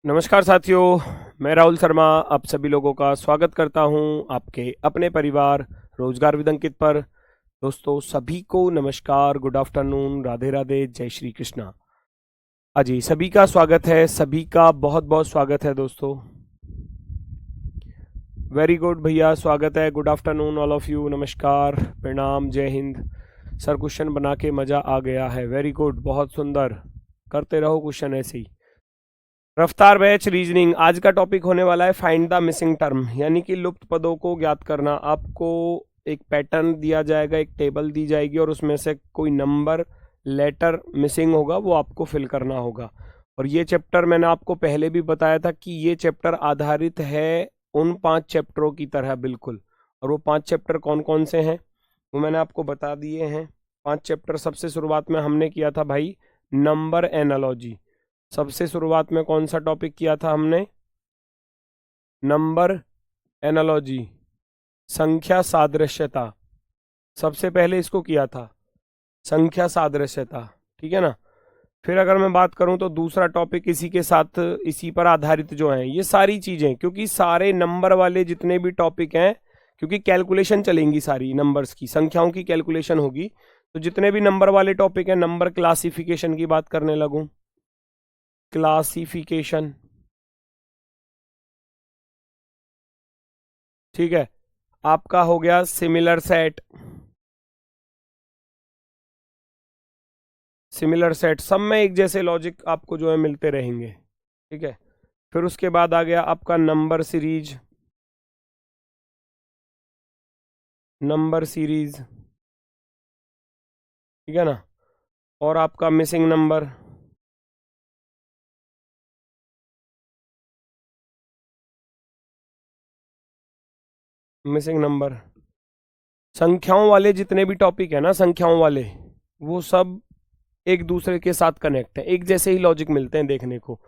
नमस्कार साथियों, मैं राहुल शर्मा आप सभी लोगों का स्वागत करता हूं आपके अपने परिवार रोजगार विद अंकित पर। दोस्तों सभी को नमस्कार, गुड आफ्टरनून, राधे राधे, जय श्री कृष्णा। अजी सभी का स्वागत है, सभी का बहुत बहुत स्वागत है दोस्तों। वेरी गुड भैया, स्वागत है, good afternoon all of you, नमस्कार, प्रणाम, जय हिंद। सर क्वेश्चन बना के मजा आ गया है, वेरी गुड, बहुत सुंदर, करते रहो क्वेश्चन ऐसे ही। रफ्तार बैच रीजनिंग, आज का टॉपिक होने वाला है फाइंड द मिसिंग टर्म, यानी कि लुप्त पदों को ज्ञात करना। आपको एक पैटर्न दिया जाएगा, एक टेबल दी जाएगी और उसमें से कोई नंबर लेटर मिसिंग होगा, वो आपको फिल करना होगा। और ये चैप्टर मैंने आपको पहले भी बताया था कि ये चैप्टर आधारित है उन 5 चैप्टरों की तरह बिल्कुल। और वो 5 चैप्टर कौन कौन से हैं वो मैंने आपको बता दिए हैं। 5 चैप्टर सबसे शुरुआत में हमने किया था भाई नंबर एनालॉजी। सबसे शुरुआत में कौन सा टॉपिक किया था हमने? नंबर एनालॉजी, संख्या सादृश्यता। सबसे पहले इसको किया था, संख्या सादृश्यता, ठीक है ना। फिर अगर मैं बात करूं तो दूसरा टॉपिक इसी के साथ, इसी पर आधारित जो है ये सारी चीजें, क्योंकि सारे नंबर वाले जितने भी टॉपिक हैं, क्योंकि कैलकुलेशन चलेंगी सारी नंबर्स की, संख्याओं की कैलकुलेशन होगी, तो जितने भी नंबर वाले टॉपिक हैं, नंबर क्लासिफिकेशन की बात करने लगूं, क्लासिफिकेशन, ठीक है। आपका हो गया सिमिलर सेट, सिमिलर सेट, सब में एक जैसे लॉजिक आपको जो है मिलते रहेंगे, ठीक है। फिर उसके बाद आ गया आपका नंबर सीरीज, नंबर सीरीज, ठीक है ना। और आपका मिसिंग नंबर, मिसिंग नंबर, संख्याओं वाले जितने भी टॉपिक है ना, संख्याओं वाले, वो सब एक दूसरे के साथ कनेक्ट है, एक जैसे ही लॉजिक मिलते हैं देखने को।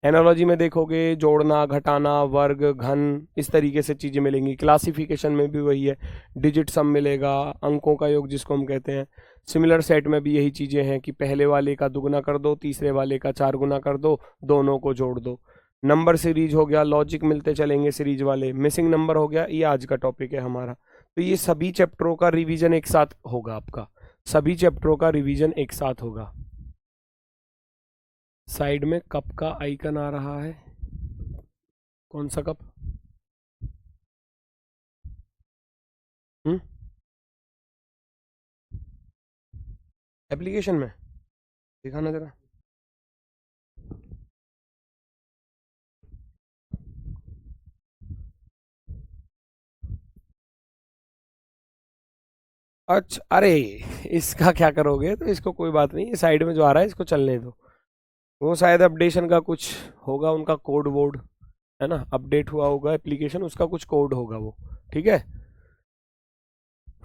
एनालॉजी में देखोगे जोड़ना, घटाना, वर्ग, घन, इस तरीके से चीजें मिलेंगी। क्लासिफिकेशन में भी वही है, डिजिट सम मिलेगा, अंकों का योग जिसको हम कहते हैं। सिमिलर सेट में भी यही चीजें हैं कि पहले वाले का दुगुना कर दो, तीसरे वाले का 4 गुना कर दो, दोनों को जोड़ दो। नंबर सीरीज हो गया, लॉजिक मिलते चलेंगे सीरीज वाले। मिसिंग नंबर हो गया, ये आज का टॉपिक है हमारा। तो ये सभी चैप्टरों का रिवीजन एक साथ होगा आपका, सभी चैप्टरों का रिवीजन एक साथ होगा। साइड में कप का आइकन आ रहा है, कौन सा कप? एप्लीकेशन में दिखाना जरा। अच्छा, अरे इसका क्या करोगे? तो इसको कोई बात नहीं, ये साइड में जो आ रहा है इसको चलने दो। वो शायद अपडेशन का कुछ होगा, उनका कोड वोड है ना, अपडेट हुआ होगा एप्लीकेशन, उसका कुछ कोड होगा वो, ठीक है।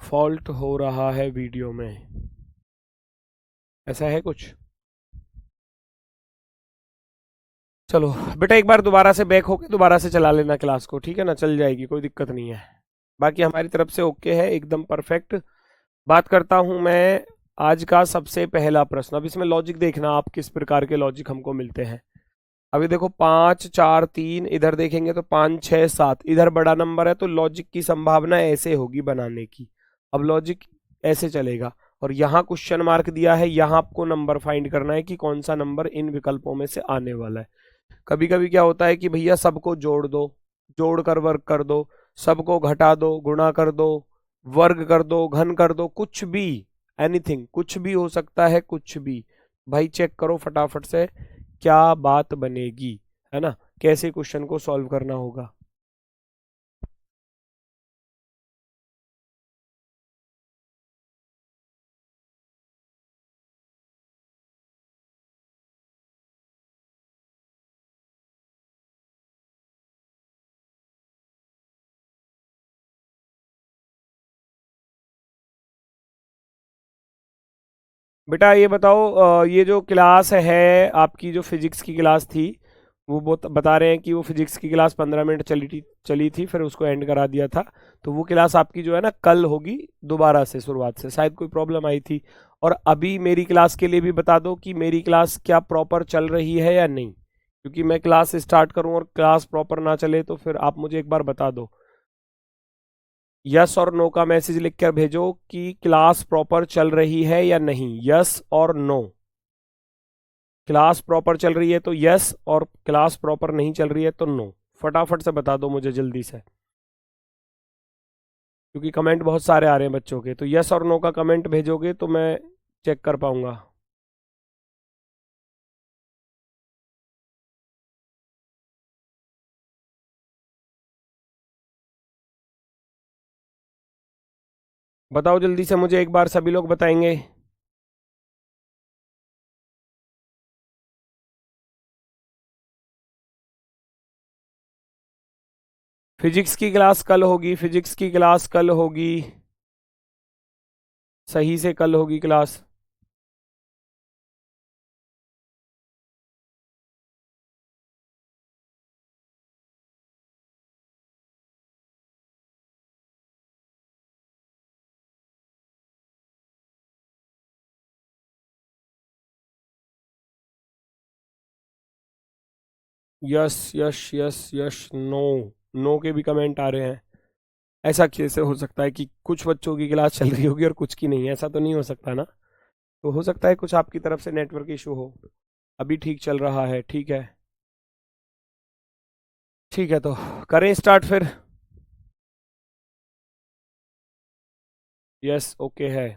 फॉल्ट हो रहा है वीडियो में, ऐसा है कुछ। चलो बेटा, एक बार दोबारा से बैक होके दोबारा से चला लेना क्लास को, ठीक है ना, चल जाएगी, कोई दिक्कत नहीं है। बाकी हमारी तरफ से ओके है, एकदम परफेक्ट। बात करता हूं मैं आज का सबसे पहला प्रश्न। अब इसमें लॉजिक देखना आप, किस प्रकार के लॉजिक हमको मिलते हैं। अभी देखो 5 4 3, इधर देखेंगे तो 5 6 7, इधर बड़ा नंबर है तो लॉजिक की संभावना ऐसे होगी बनाने की। अब लॉजिक ऐसे चलेगा और यहाँ क्वेश्चन मार्क दिया है, यहाँ आपको नंबर फाइंड करना है कि कौन सा नंबर इन विकल्पों में से आने वाला है। कभी कभी क्या होता है कि भैया सबको जोड़ दो, जोड़ कर वर्ग कर दो, सबको घटा दो, गुणा कर दो, वर्ग कर दो, घन कर दो, कुछ भी, एनीथिंग, कुछ भी हो सकता है, कुछ भी। भाई चेक करो फटाफट से क्या बात बनेगी, है ना, कैसे क्वेश्चन को सॉल्व करना होगा। बेटा ये बताओ, ये जो क्लास है आपकी, जो फिजिक्स की क्लास थी, वो बता रहे हैं कि वो फिजिक्स की क्लास 15 मिनट चली थी, फिर उसको एंड करा दिया था। तो वो क्लास आपकी जो है ना कल होगी दोबारा से, शुरुआत से, शायद कोई प्रॉब्लम आई थी। और अभी मेरी क्लास के लिए भी बता दो कि मेरी क्लास क्या प्रॉपर चल रही है या नहीं, क्योंकि मैं क्लास स्टार्ट करूं और क्लास प्रॉपर ना चले तो फिर आप मुझे एक बार बता दो। यस और नो का मैसेज लिखकर भेजो कि क्लास प्रॉपर चल रही है या नहीं, यस और नो। क्लास प्रॉपर चल रही है तो यस, और क्लास प्रॉपर नहीं चल रही है तो नो। फटाफट से बता दो मुझे जल्दी से, क्योंकि कमेंट बहुत सारे आ रहे हैं बच्चों के। तो यस और नो का कमेंट भेजोगे तो मैं चेक कर पाऊंगा। बताओ जल्दी से मुझे एक बार, सभी लोग बताएंगे। फिजिक्स की क्लास कल होगी, फिजिक्स की क्लास कल होगी, सही से कल होगी class. Yes yes yes yes no, no के भी कमेंट आ रहे हैं। ऐसा कैसे हो सकता है कि कुछ बच्चों की क्लास चल रही होगी और कुछ की नहीं? ऐसा तो नहीं हो सकता ना। तो हो सकता है कुछ आपकी तरफ से नेटवर्क इशू हो। अभी ठीक चल रहा है, ठीक है। ठीक है, तो करें स्टार्ट फिर। यस ओके है।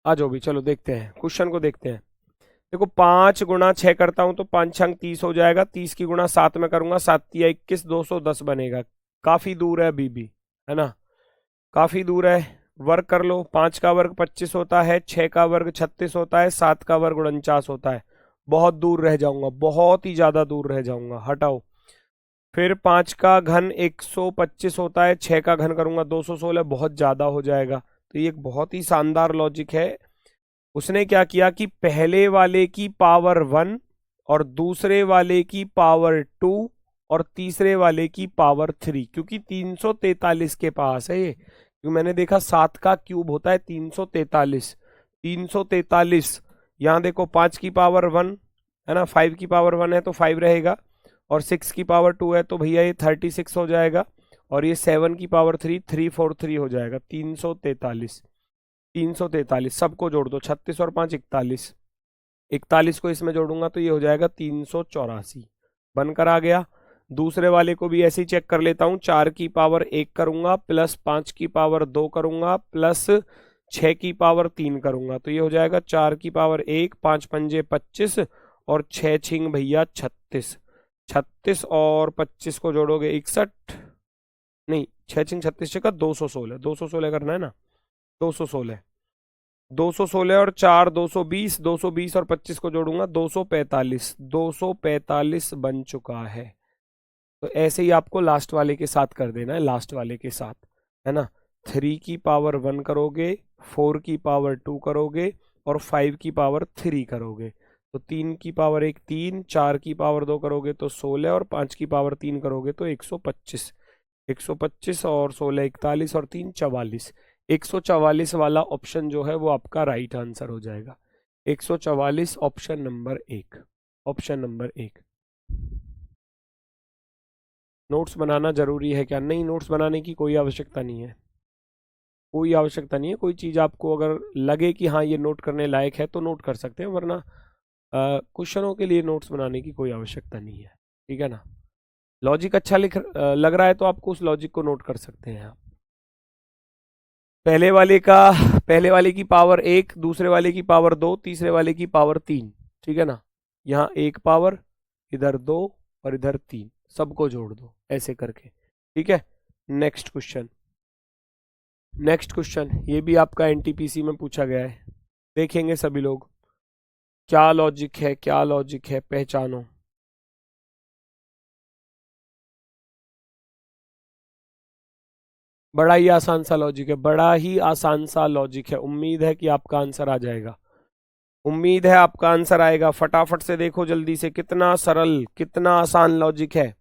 आ जाओ भी, चलो देखते हैं क्वेश्चन को, देखते हैं। देखो 5 × 6 करता हूं तो 5×6 = 30 हो जाएगा। 30 की गुणा 7 में करूंगा, 7×3 = 21, 210 बनेगा। काफी दूर है अभी भी, है ना, काफी दूर है। वर्ग कर लो, 5 का वर्ग 25 होता है, 6 का वर्ग 36 होता है, 7 का वर्ग 49 होता है। बहुत दूर रह जाऊंगा, बहुत ही ज्यादा दूर रह जाऊंगा, हटाओ। फिर 5 का घन 125 होता है, 6 का घन करूंगा 216, बहुत ज्यादा हो जाएगा। तो ये एक बहुत ही शानदार लॉजिक है। उसने क्या किया कि पहले वाले की पावर 1 और दूसरे वाले की पावर 2 और तीसरे वाले की पावर 3, क्योंकि 343 के पास है ये। क्योंकि मैंने देखा 7 का क्यूब होता है 343। 343, यहाँ देखो 5 की पावर 1 है ना, 5 की पावर 1 है तो 5 रहेगा, और 6 की पावर 2 है तो भैया ये 36 हो जाएगा, और ये 7 की पावर 3 343 हो जाएगा। 343, 343 सबको जोड़ दो, 36 और 5 41, 41 को इसमें जोड़ूंगा तो ये हो जाएगा 384, बनकर आ गया। दूसरे वाले को भी ऐसे ही चेक कर लेता हूं। 4 की पावर 1 करूंगा, प्लस 5 की पावर 2 करूंगा, प्लस 6 की पावर 3 करूंगा, तो ये हो जाएगा 4 की पावर 1, 5 पंजे 25 और 6 छिंग भैया 36। 36 और 25 को जोड़ोगे 61, नहीं 6 छिंग 36 का 216, 216 करना है ना, 216, 216 और 4 220, 220 और 25 को जोड़ूंगा 245, 245 बन चुका है। तो ऐसे ही आपको लास्ट वाले के साथ कर देना है, लास्ट वाले के साथ, है ना। 3 की पावर 1 करोगे, 4 की पावर 2 करोगे और 5 की पावर 3 करोगे, तो 3 की पावर 1 3, 4 की पावर 2 करोगे तो 16, और 5 की पावर 3 करोगे तो 125। 125 और 16 41 और 3 44। 144 वाला ऑप्शन जो है वो आपका राइट आंसर हो जाएगा। 144 option number 1, option number 1। Notes बनाना जरूरी है क्या? नहीं, नोट्स बनाने की कोई आवश्यकता नहीं है, कोई आवश्यकता नहीं है। कोई चीज़ आपको अगर लगे कि हाँ ये नोट करने लायक है तो नोट कर सकते हैं, वरना क्वेश्चनों के लिए नोट्स बनाने की कोई आवश्यकता नहीं है, ठीक है ना। लॉजिक अच्छा लग रहा है तो आपको उस लॉजिक को नोट कर सकते हैं आप। पहले वाले का, पहले वाले की पावर 1, दूसरे वाले की पावर 2, तीसरे वाले की पावर 3, ठीक है ना। यहाँ एक पावर, इधर 2 और इधर 3, सबको जोड़ दो ऐसे करके, ठीक है। नेक्स्ट क्वेश्चन, नेक्स्ट क्वेश्चन, ये भी आपका एनटीपीसी में पूछा गया है, देखेंगे सभी लोग क्या लॉजिक है, क्या लॉजिक है, पहचानो। बड़ा ही आसान सा लॉजिक है, बड़ा ही आसान सा लॉजिक है। उम्मीद है कि आपका आंसर आ जाएगा, उम्मीद है आपका आंसर आएगा। फटाफट से देखो जल्दी से, कितना सरल, कितना आसान लॉजिक है।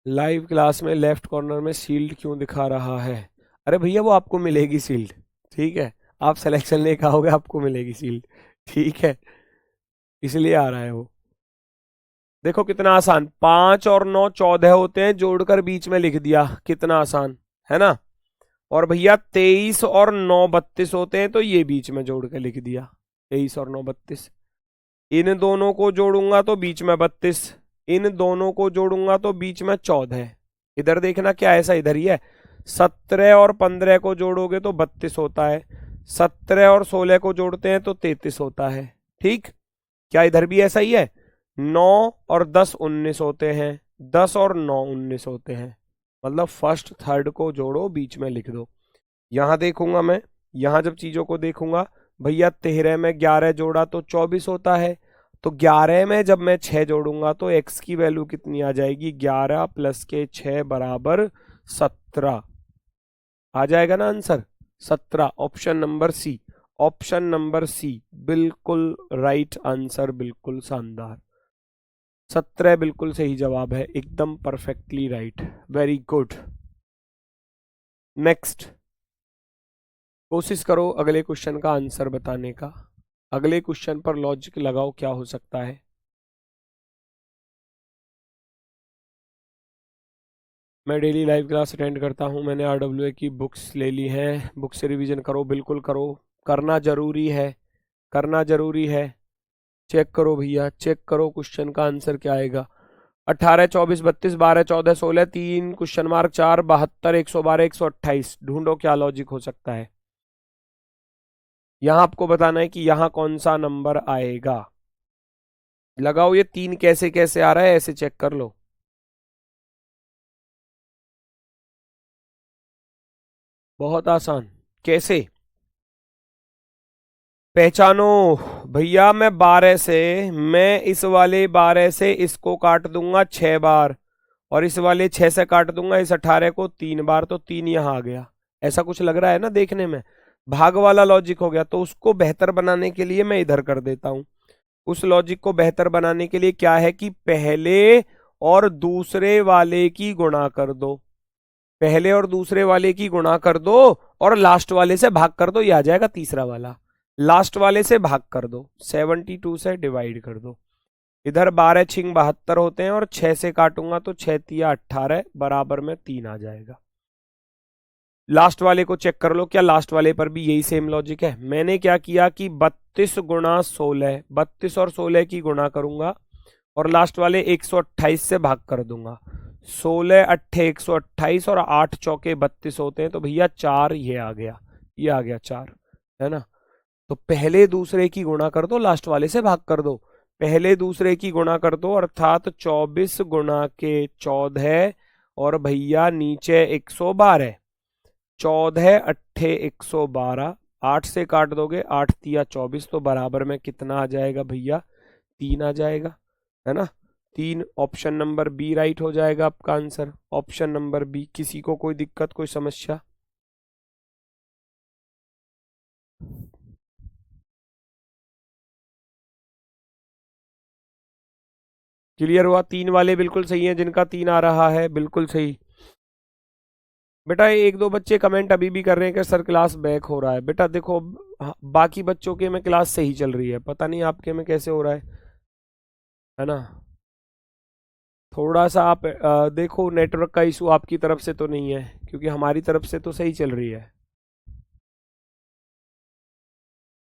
लाइव क्लास में लेफ्ट कॉर्नर में शील्ड क्यों दिखा रहा है? अरे भैया वो आपको मिलेगी शील्ड, ठीक है, आप सिलेक्शन लेके आओगे आपको मिलेगी शील्ड, ठीक है, इसलिए आ रहा है वो। देखो कितना आसान, 5 और 9 14 होते हैं, जोड़कर बीच में लिख दिया, कितना आसान है ना। और भैया 23 और 9 32 होते हैं, तो ये बीच में जोड़ के लिख दिया, 23 और 9 32। इन दोनों को जोड़ूंगा तो बीच में 32, इन दोनों को जोड़ूंगा तो बीच में 14। इधर देखना क्या ऐसा इधर ही है, 17 और 15 को जोड़ोगे तो 32 होता है, 17 और 16 को जोड़ते हैं तो 33 होता है, ठीक। क्या इधर भी ऐसा ही है? 9 और 10 19 होते हैं, 10 और 9 19 होते हैं, मतलब फर्स्ट थर्ड को जोड़ो बीच में लिख दो। यहां देखूंगा मैं, यहां जब चीजों को देखूंगा, भैया 13 में 11 जोड़ा तो 24 होता है, तो 11 में जब मैं 6 जोड़ूंगा तो x की वैल्यू कितनी आ जाएगी, 11 प्लस के 6 बराबर 17 आ जाएगा ना answer, 17। Option number C, option number C बिल्कुल राइट आंसर, बिल्कुल शानदार, 17 बिल्कुल सही जवाब है, एकदम perfectly right, very good. Next, कोशिश करो अगले क्वेश्चन का आंसर बताने का, अगले क्वेश्चन पर लॉजिक लगाओ क्या हो सकता है। मैं डेली लाइव क्लास अटेंड करता हूं, मैंने आरडब्ल्यूए की बुक्स ले ली हैं, बुक से रिवीजन करो, बिल्कुल करो, करना जरूरी है, करना जरूरी है। चेक करो भैया, चेक करो क्वेश्चन का आंसर क्या आएगा। 18 24 32 12 14 16 3 क्वेश्चन मार्क 4 72 112 128, ढूंढो क्या लॉजिक हो सकता है। यहां आपको बताना है कि यहां कौन सा नंबर आएगा। लगाओ, ये 3 कैसे कैसे आ रहा है ऐसे चेक कर लो। बहुत आसान, कैसे पहचानो भैया, मैं 12 से, मैं इस वाले 12 से इसको काट दूंगा 6 बार, और इस वाले 6 से काट दूंगा इस 18 को 3 बार, तो 3 यहां आ गया। ऐसा कुछ लग रहा है ना देखने में, भाग वाला लॉजिक हो गया, तो उसको बेहतर बनाने के लिए मैं इधर कर देता हूं। उस लॉजिक को बेहतर बनाने के लिए क्या है कि पहले और दूसरे वाले की गुणा कर दो, पहले और दूसरे वाले की गुणा कर दो, और लास्ट वाले से भाग कर दो, ये आ जाएगा तीसरा वाला, लास्ट वाले से भाग कर दो, 72 से डिवाइड कर दो। इधर 12 छिंग 72 होते हैं, और 6 से काटूंगा तो 6 तिया 18 बराबर में 3 आ जाएगा। लास्ट वाले को चेक कर लो, क्या लास्ट वाले पर भी यही सेम लॉजिक है। मैंने क्या किया कि 32 गुणा 16, 32 और 16 की गुणा करूंगा, और लास्ट वाले 128 से भाग कर दूंगा, 16 अट्ठे 128 और 8 चौके 32 होते हैं, तो भैया 4 ये आ गया, ये आ गया 4, है ना। तो पहले दूसरे की गुणा कर दो, लास्ट वाले से भाग कर दो, पहले दूसरे की गुणा कर दो, अर्थात 24 गुणा के 14, और भैया नीचे 112, 14 अट्ठे 112, 8 से काट दोगे 8 तिया 24, तो बराबर में कितना आ जाएगा भैया, 3 आ जाएगा, है ना। 3, ऑप्शन नंबर बी राइट हो जाएगा आपका आंसर, ऑप्शन नंबर बी। किसी को कोई दिक्कत कोई समस्या? क्लियर हुआ, 3 वाले बिल्कुल सही हैं, जिनका 3 आ रहा है बिल्कुल सही। बेटा एक दो बच्चे कमेंट अभी भी कर रहे हैं कि सर क्लास बैक हो रहा है, बेटा देखो, बाकी बच्चों के में क्लास सही चल रही है, पता नहीं आपके में कैसे हो रहा है ना। थोड़ा सा आप देखो, नेटवर्क का इशू आपकी तरफ से तो नहीं है, क्योंकि हमारी तरफ से तो सही चल रही है।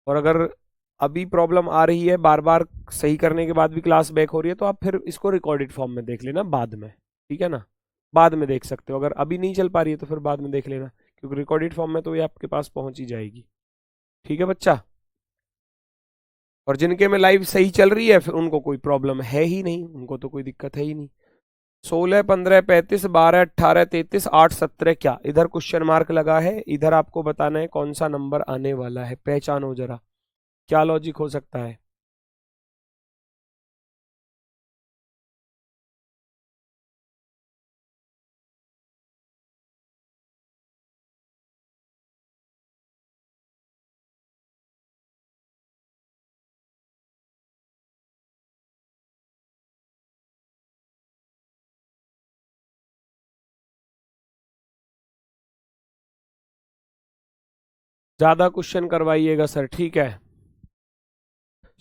और अगर अभी प्रॉब्लम आ रही है बार बार सही करने के बाद भी क्लास बैक हो रही है, तो आप फिर इसको रिकॉर्डेड फॉर्म में देख लेना बाद में, ठीक है ना, बाद में देख सकते हो। अगर अभी नहीं चल पा रही है तो फिर बाद में देख लेना, क्योंकि रिकॉर्डेड फॉर्म में तो ये आपके पास पहुंच ही जाएगी, ठीक है बच्चा। और जिनके में लाइव सही चल रही है फिर उनको कोई प्रॉब्लम है ही नहीं, उनको तो कोई दिक्कत है ही नहीं। 16 15 35 12 18 33 8 17, क्या इधर क्वेश्चन मार्क लगा है, इधर आपको बताना है कौन सा नंबर आने वाला है, पहचानो जरा क्या लॉजिक हो सकता है। ज्यादा क्वेश्चन करवाइएगा सर, ठीक है।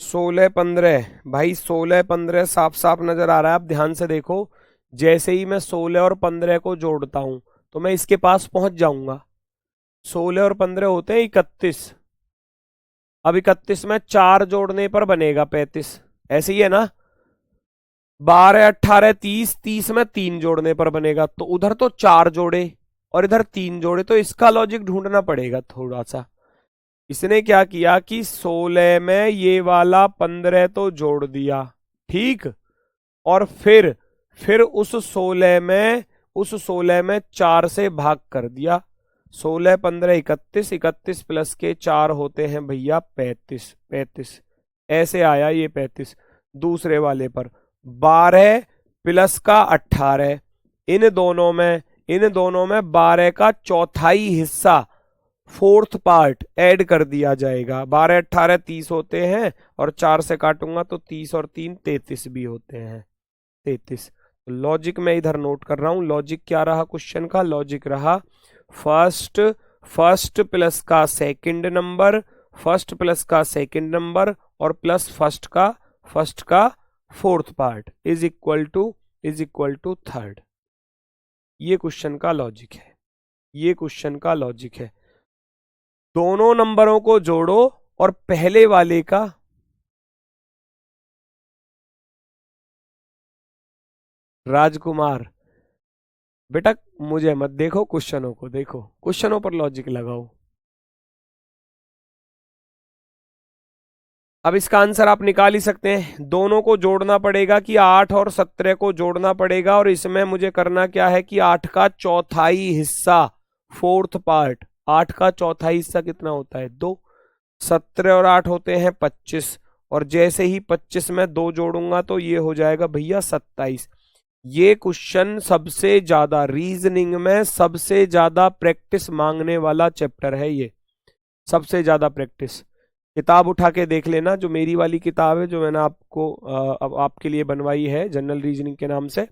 16 15, भाई 16 15 साफ साफ नजर आ रहा है, आप ध्यान से देखो। जैसे ही मैं 16 और 15 को जोड़ता हूं तो मैं इसके पास पहुंच जाऊंगा। 16 और 15 होते हैं 31। अब 31 में 4 जोड़ने पर बनेगा 35, ऐसे ही है ना। 12 18 30, 30 में 3 जोड़ने पर बनेगा, तो उधर तो 4 जोड़े और इधर 3 जोड़े, तो इसका लॉजिक ढूंढना पड़ेगा थोड़ा सा। इसने क्या किया कि 16 में ये वाला 15 तो जोड़ दिया, ठीक, और फिर उस 16 में 4 से भाग कर दिया। 16 15 31, 31 प्लस के 4 होते हैं भैया 35, 35 ऐसे आया ये 35। दूसरे वाले पर 12 प्लस का 18, इन दोनों में 12 का चौथाई हिस्सा, फोर्थ पार्ट ऐड कर दिया जाएगा। 12 18 30 होते हैं और 4 से काटूंगा तो 30 और 3 33 भी होते हैं, 33। लॉजिक मैं इधर नोट कर रहा हूं। लॉजिक क्या रहा क्वेश्चन का? लॉजिक रहा फर्स्ट प्लस का सेकंड नंबर, फर्स्ट प्लस का सेकंड नंबर और प्लस फर्स्ट का fourth part is equal to third. ये क्वेश्चन का लॉजिक है, ये क्वेश्चन का लॉजिक है। दोनों नंबरों को जोड़ो और पहले वाले का राजकुमार, बेटा मुझे मत देखो, क्वेश्चनों को देखो, क्वेश्चनों पर लॉजिक लगाओ। अब इसका आंसर आप निकाल ही सकते हैं। दोनों को जोड़ना पड़ेगा कि 8 और 17 को जोड़ना पड़ेगा, और इसमें मुझे करना क्या है कि 8 का चौथाई हिस्सा, फोर्थ पार्ट। 8 का चौथाई हिस्सा कितना होता है? 2। 17 और 8 होते हैं 25, और जैसे ही 25 में 2 जोड़ूंगा तो ये हो जाएगा भैया 27। ये क्वेश्चन सबसे ज्यादा रीजनिंग में सबसे ज्यादा प्रैक्टिस मांगने वाला चैप्टर है ये, सबसे ज्यादा प्रैक्टिस। किताब उठा के देख लेना, जो मेरी वाली किताब है जो मैंने आपको अब आपके लिए बनवाई है जनरल रीजनिंग के नाम से,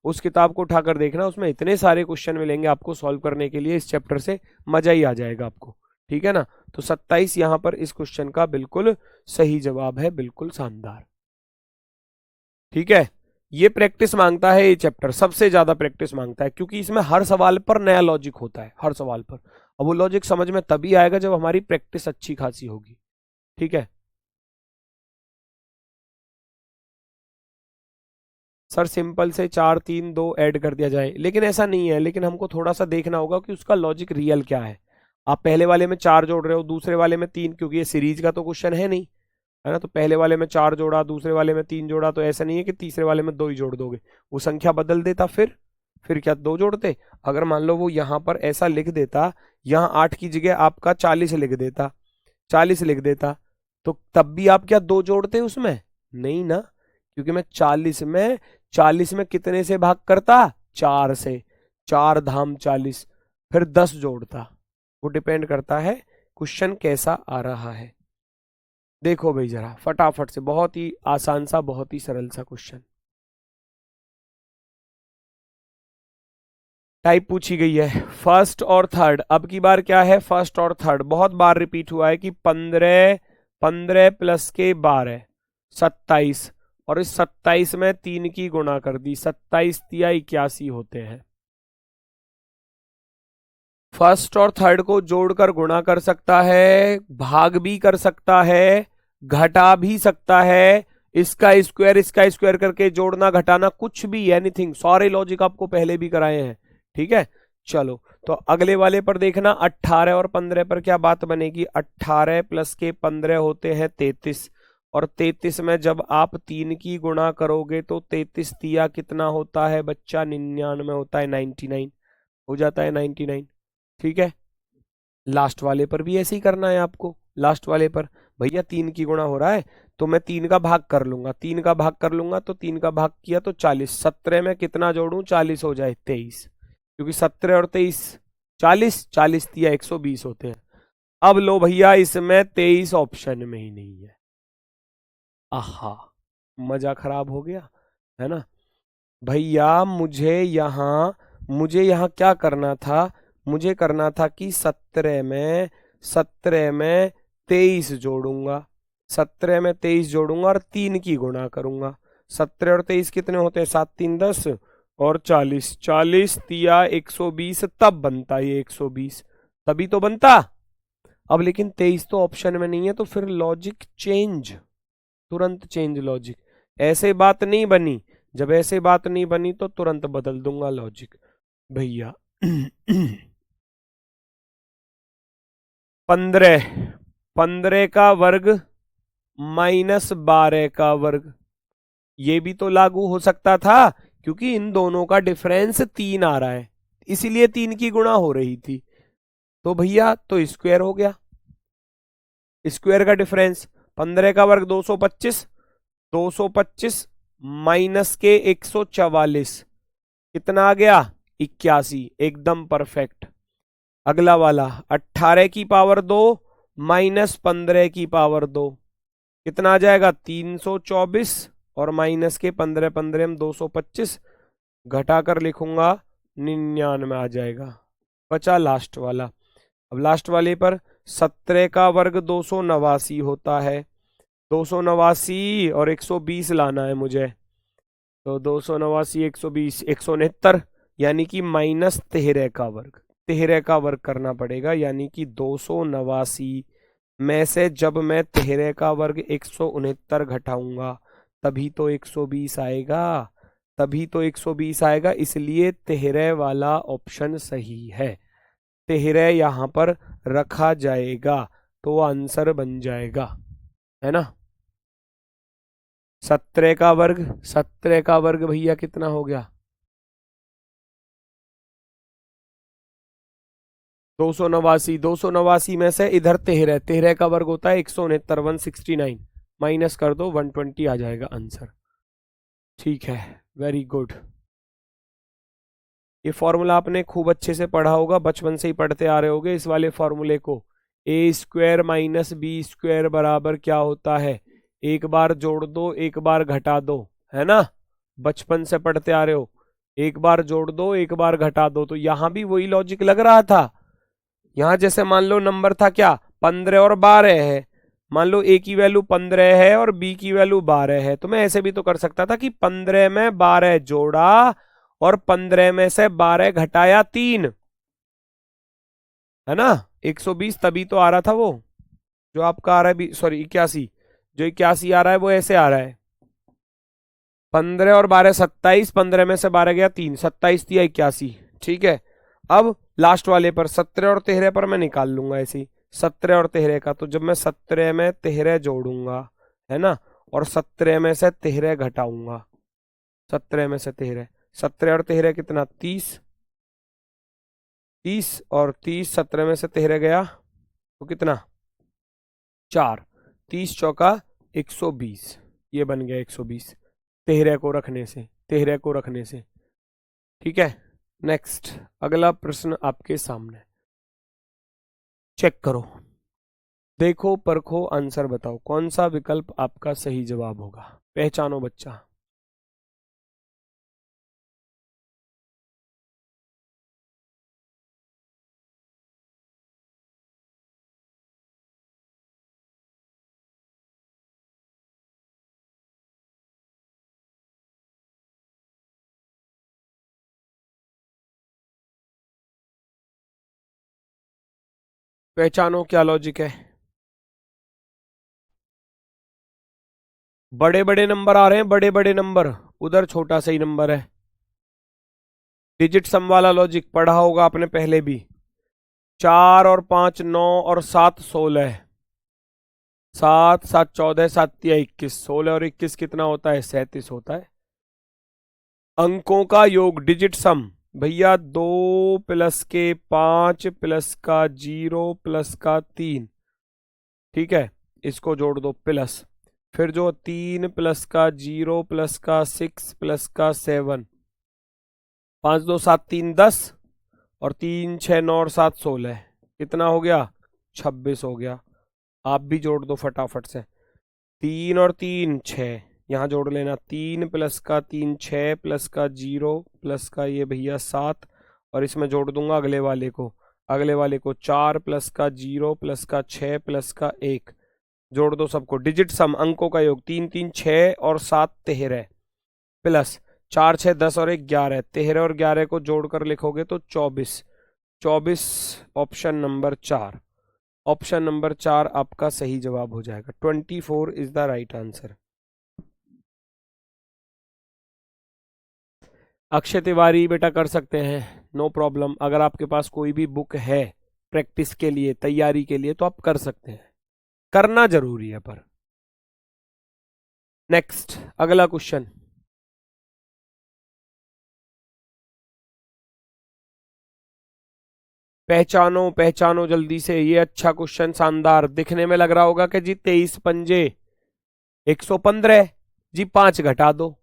उस किताब को उठाकर देखना। उसमें इतने सारे क्वेश्चन मिलेंगे आपको सॉल्व करने के लिए, इस चैप्टर से मजा ही आ जाएगा आपको, ठीक है ना। तो 27 यहां पर इस क्वेश्चन का बिल्कुल सही जवाब है, बिल्कुल शानदार, ठीक है। ये प्रैक्टिस मांगता है, ये चैप्टर सबसे ज्यादा प्रैक्टिस मांगता है, क्योंकि इसमें हर सवाल पर नया लॉजिक होता है, हर सवाल पर। अब वो लॉजिक समझ में तभी आएगा जब हमारी प्रैक्टिस अच्छी खासी होगी, ठीक है। सर सिंपल से 4 3 2 ऐड कर दिया जाए, लेकिन ऐसा नहीं है। लेकिन हमको थोड़ा सा देखना होगा कि उसका लॉजिक रियल क्या है। आप पहले वाले में 4 जोड़ रहे हो, दूसरे वाले में 3, क्योंकि ये सीरीज का तो क्वेश्चन है नहीं, है ना। तो पहले वाले में 4 जोड़ा, दूसरे वाले में 3 जोड़ा, तो ऐसा नहीं है कि तीसरे वाले में 2 ही जोड़ दोगे, वो संख्या बदल देता। फिर क्या 2 जोड़ते? अगर मान लो वो यहां पर ऐसा लिख देता, यहां 8 की जगह आपका 40 लिख देता, 40 लिख देता, तो तब भी आप क्या 2 जोड़ते उसमें? नहीं ना, क्योंकि मैं 40 में कितने से भाग करता? 4 से, 4 धाम 40, फिर 10 जोड़ता। वो डिपेंड करता है क्वेश्चन कैसा आ रहा है। देखो भाई जरा फटाफट से, बहुत ही आसान सा, बहुत ही सरल सा क्वेश्चन टाइप पूछी गई है। फर्स्ट और थर्ड, अब की बार क्या है? फर्स्ट और थर्ड बहुत बार रिपीट हुआ है कि 15 15 प्लस के 12 27, और इस 27 में 3 की गुणा कर दी, 27 तिया 81 होते हैं। फर्स्ट और थर्ड को जोड़कर गुणा कर सकता है, भाग भी कर सकता है, घटा भी सकता है। इसका स्क्वायर करके जोड़ना घटाना कुछ भी, एनीथिंग, सारे लॉजिक आपको पहले भी कराए हैं, ठीक है। चलो तो अगले वाले पर देखना, 18 और 15 पर क्या बात बनेगी? 18 प्लस के 15 होते हैं 33, और 33 में जब आप 3 की गुणा करोगे तो 33 तिया कितना होता है बच्चा? 99 होता है, 99 हो जाता है, 99, ठीक है। लास्ट वाले पर भी ऐसे ही करना है आपको। लास्ट वाले पर भैया 3 की गुणा हो रहा है, तो मैं 3 का भाग कर लूंगा, 3 का भाग कर लूंगा, तो 3 का भाग किया तो 40, 17 में कितना जोड़ूं? 40 हो जाए 23, क्योंकि 17 और 23 40, 40 तिया 120 होते हैं। अब लो भैया, इसमें 23 ऑप्शन में ही नहीं है। आहा, मजा खराब हो गया, है ना भैया। मुझे यहाँ क्या करना था? मुझे करना था कि 17 में 17 में 23 जोड़ूंगा, 17 में 23 जोड़ूंगा और 3 की गुणा करूंगा। 17 और 23 कितने होते हैं? 7 3 10 और 40, 40 तिया 120, तब बनता ये 120, तभी तो बनता। अब लेकिन 23 तो ऑप्शन में नहीं है, तो फिर लॉजिक चेंज, तुरंत चेंज लॉजिक। ऐसे बात नहीं बनी, जब ऐसे बात नहीं बनी तो तुरंत बदल दूंगा लॉजिक भैया। 15, 15 का वर्ग माइनस 12 का वर्ग, ये भी तो लागू हो सकता था, क्योंकि इन दोनों का डिफरेंस 3 आ रहा है, इसीलिए 3 की गुणा हो रही थी। तो भैया तो स्क्वायर हो गया, स्क्वायर का डिफरेंस 15 का वर्ग 225, 225 माइनस के 144, कितना आ गया? 81, एकदम परफेक्ट। अगला वाला 18 की पावर 2 माइनस 15 की पावर 2, कितना आ जाएगा? 324 और माइनस के 15 15 में 225, घटाकर लिखूंगा 99 आ जाएगा। बचा लास्ट वाला। अब लास्ट वाले पर 17 का वर्ग 289 होता है, 289 और 120 लाना है मुझे, तो 289 120 169, यानी कि माइनस 13 का वर्ग, 13 का वर्ग करना पड़ेगा, यानी कि 289 में से जब मैं 13 का वर्ग 169 घटाऊंगा तभी तो 120 आएगा, तभी तो 120 आएगा, इसलिए 13 वाला ऑप्शन सही है। 13 यहां पर रखा जाएगा तो आंसर बन जाएगा, है ना। 17 का वर्ग, 17 का वर्ग भैया कितना हो गया? 289, 289 में से इधर 13, 13 का वर्ग होता है 169, 169 माइनस कर दो, 120 आ जाएगा आंसर। ठीक है, वेरी गुड। ये फॉर्मूला आपने खूब अच्छे से पढ़ा होगा, बचपन से ही पढ़ते आ रहे होगे इस वाले फॉर्मूले को। ए स्क्वायर माइनस बी स्क्वायर बराबर क्या होता है? एक बार जोड़ दो, एक बार घटा दो, है ना, बचपन से पढ़ते आ रहे हो। एक बार जोड़ दो, एक बार घटा दो, तो यहां भी वही लॉजिक लग रहा था। यहां जैसे मान लो नंबर था क्या, 15 और 12 है, मान लो ए की वैल्यू 15 है और बी की वैल्यू 12 है, तो मैं ऐसे भी तो कर सकता था कि 15 में 12 जोड़ा और 15 में से 12 घटाया 3, है ना, 120, तभी तो आ रहा था वो जो आपका आ रहा है, सॉरी 81, जो 81 आ रहा है वो ऐसे आ रहा है, 15 और 12 27, 15 में से 12 गया 3, 27 दिया 81। ठीक है, अब लास्ट वाले पर 17 और 13 पर मैं निकाल लूंगा ऐसे ही, 17 और 13 का, तो जब मैं 17 में 13 जोड़ूंगा, है ना, और 17 में से 13 घटाऊंगा, 17 में से 13, 17 और 13 कितना? 30, 30 और 30, 17 में से 13 गया तो कितना? 4, 30 चौका 120, ये बन गया 120, 13 को रखने से, 13 को रखने से। ठीक है, नेक्स्ट अगला प्रश्न आपके सामने, चेक करो, देखो परखो आंसर बताओ, कौन सा विकल्प आपका सही जवाब होगा, पहचानो बच्चा। पहचानो क्या लॉजिक है। बड़े बड़े नंबर आ रहे हैं, बड़े बड़े नंबर, उधर छोटा सा ही नंबर है। डिजिट सम वाला लॉजिक पढ़ा होगा आपने पहले भी। 4 और 5 9 और 7 16, 7 7 14, 7 या 21, 16 और 21 कितना होता है? 37 होता है। अंकों का योग डिजिट सम भैया, 2 प्लस के 5 प्लस का 0 प्लस का 3, ठीक है, इसको जोड़ दो प्लस, फिर जो 3 प्लस का 0 प्लस का 6 प्लस का 7, 5 2 7 3 10 और 3 6 9 और 7 16, कितना हो गया? 26 हो गया। आप भी जोड़ दो फटाफट से, 3 और 3 6, यहाँ जोड़ लेना, 3 प्लस का 3 6 प्लस का 0 प्लस का ये भैया 7, और इसमें जोड़ दूंगा अगले वाले को, अगले वाले को 4 प्लस का 0 प्लस का 6 प्लस का 1, जोड़ दो सबको। डिजिट सम, अंकों का योग, 3 3 6 और 7 13, प्लस 4 6 10 और 1 11, 13 और 11 को जोड़कर लिखोगे तो 24। 24 ऑप्शन नंबर 4, ऑप्शन नंबर 4 आपका सही जवाब हो जाएगा। 24 is the right answer. Akshay Tiwari बेटा कर सकते हैं, नो प्रॉब्लम। अगर आपके पास कोई भी बुक है प्रैक्टिस के लिए, तैयारी के लिए, तो आप कर सकते हैं, करना जरूरी है पर। नेक्स्ट, अगला क्वेश्चन। पहचानो पहचानो जल्दी से, ये अच्छा क्वेश्चन, शानदार दिखने में लग रहा होगा कि जी 23 पंजे 115, जी 5 घटा दो,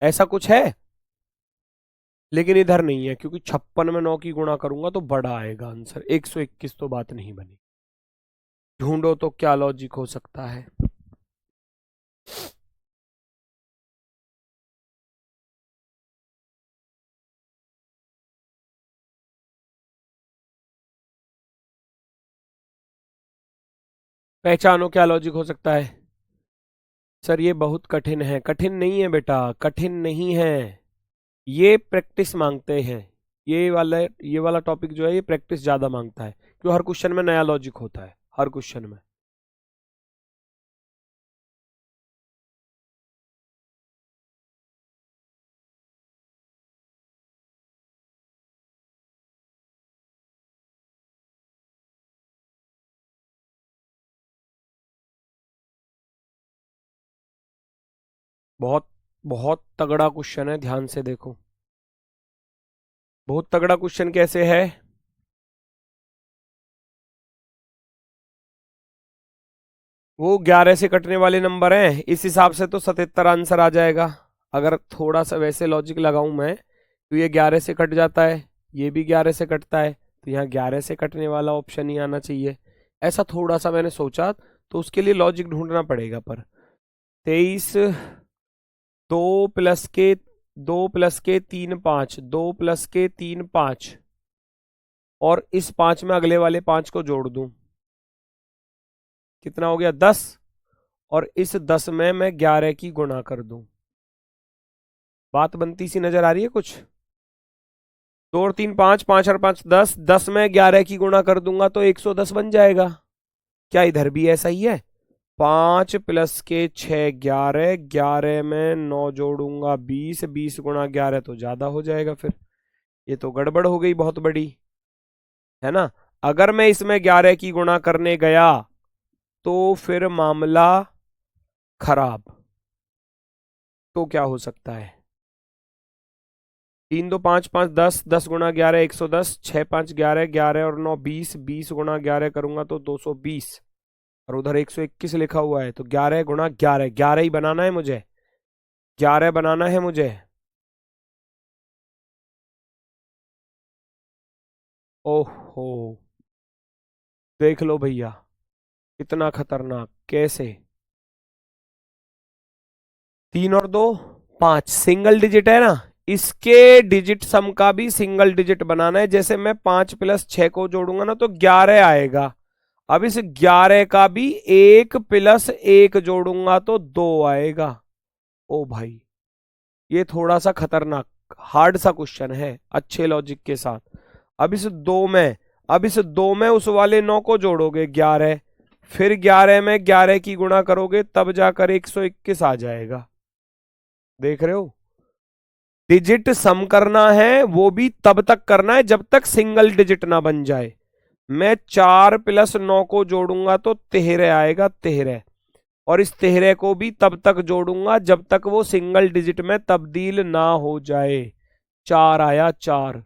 ऐसा कुछ है। लेकिन इधर नहीं है, क्योंकि 56 में 9 की गुणा करूंगा तो बड़ा आएगा आंसर। 121 तो बात नहीं बनी। ढूंढो तो क्या लॉजिक हो सकता है। पहचानो क्या लॉजिक हो सकता है। सर ये बहुत कठिन है। कठिन नहीं है बेटा, कठिन नहीं है, ये प्रैक्टिस मांगते हैं। ये वाला टॉपिक जो है ये प्रैक्टिस ज्यादा मांगता है, क्यों हर क्वेश्चन में नया लॉजिक होता है, हर क्वेश्चन में। बहुत बहुत तगड़ा क्वेश्चन है, ध्यान से देखो। बहुत तगड़ा क्वेश्चन कैसे है। वो 11 से कटने वाले नंबर हैं, इस हिसाब से तो 77 आंसर आ जाएगा। अगर थोड़ा सा वैसे लॉजिक लगाऊं मैं, तो ये 11 से कट जाता है, ये भी 11 से कटता है, तो यहाँ 11 से कटने वाला ऑप्शन ही आना चाहिए। ऐसा थोड़ा सा मैंने सोचा, तो उसके लिए लॉजिक ढूंढना पड़ेगा। पर 23, 2 प्लस के 3 5, 2 प्लस के 3 5, और इस 5 में अगले वाले 5 को जोड़ दूं, कितना हो गया 10, और इस 10 में मैं 11 की गुणा कर दूं। बात बनती सी नजर आ रही है कुछ। 2 और 3 5, 5 और 5 10, 10 में 11 की गुणा कर दूंगा तो 110 बन जाएगा। क्या इधर भी ऐसा ही है। 5 प्लस के 6 11, 11 में 9 जोड़ूंगा 20, 20 गुणा 11 तो ज्यादा हो जाएगा। फिर ये तो गड़बड़ हो गई बहुत बड़ी, है ना। अगर मैं इसमें 11 की गुणा करने गया तो फिर मामला खराब। तो क्या हो सकता है। 3 2 5 5 10, 10 गुणा 11 110, 6 5 11, 11 और 9 20, 20 गुणा 11 करूंगा तो 220, और उधर 121 लिखा हुआ है, तो 11 गुणा 11, 11 ही बनाना है मुझे, 11 बनाना है मुझे। ओहो, देख लो भैया, कितना खतरनाक, कैसे। 3 और 2 5, सिंगल डिजिट है ना, इसके डिजिट सम का भी सिंगल डिजिट बनाना है। जैसे मैं 5 प्लस 6 को जोड़ूंगा ना तो 11 आएगा। अब इस 11 का भी 1 प्लस 1 जोड़ूंगा तो 2 आएगा। ओ भाई, ये थोड़ा सा खतरनाक हार्ड सा क्वेश्चन है, अच्छे लॉजिक के साथ। अब इस 2 में उस वाले 9 को जोड़ोगे 11, फिर 11 में 11 की गुणा करोगे तब जाकर 121 आ जाएगा। देख रहे हो, डिजिट सम करना है, वो भी तब तक करना है जब तक सिंगल डिजिट ना बन जाए। मैं 4 प्लस 9 को जोड़ूंगा तो 13 आएगा, 13, और इस 13 को भी तब तक जोड़ूंगा जब तक वो सिंगल डिजिट में तब्दील ना हो जाए। 4 आया, 4।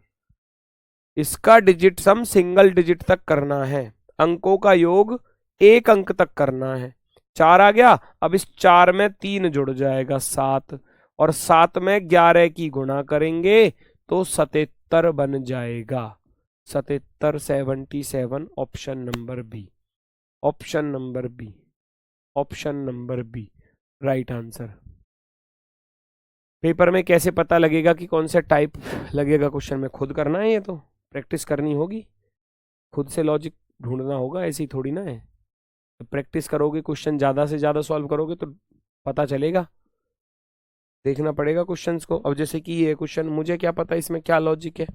इसका डिजिट सम सिंगल डिजिट तक करना है, अंकों का योग 1 अंक तक करना है। 4 आ गया, अब इस 4 में 3 जुड़ जाएगा 7, और 7 में 11 की गुणा करेंगे तो 77 बन जाएगा। 77, 77, option number B, option number B, option number B right answer. Paper में कैसे पता लगेगा कि कौन से टाइप लगेगा क्वेश्चन में, खुद करना है ये तो प्रैक्टिस करनी होगी, खुद से लॉजिक ढूंढना होगा, ऐसे ही थोड़ी ना है। प्रैक्टिस करोगे, क्वेश्चन ज़्यादा से ज़्यादा सॉल्व करोगे तो पता चलेगा, देखना पड़ेगा क्वेश्चंस को। अब जैसे कि ये क्वेश्चन, मुझे क्या पता इसमें क्या लॉजिक है,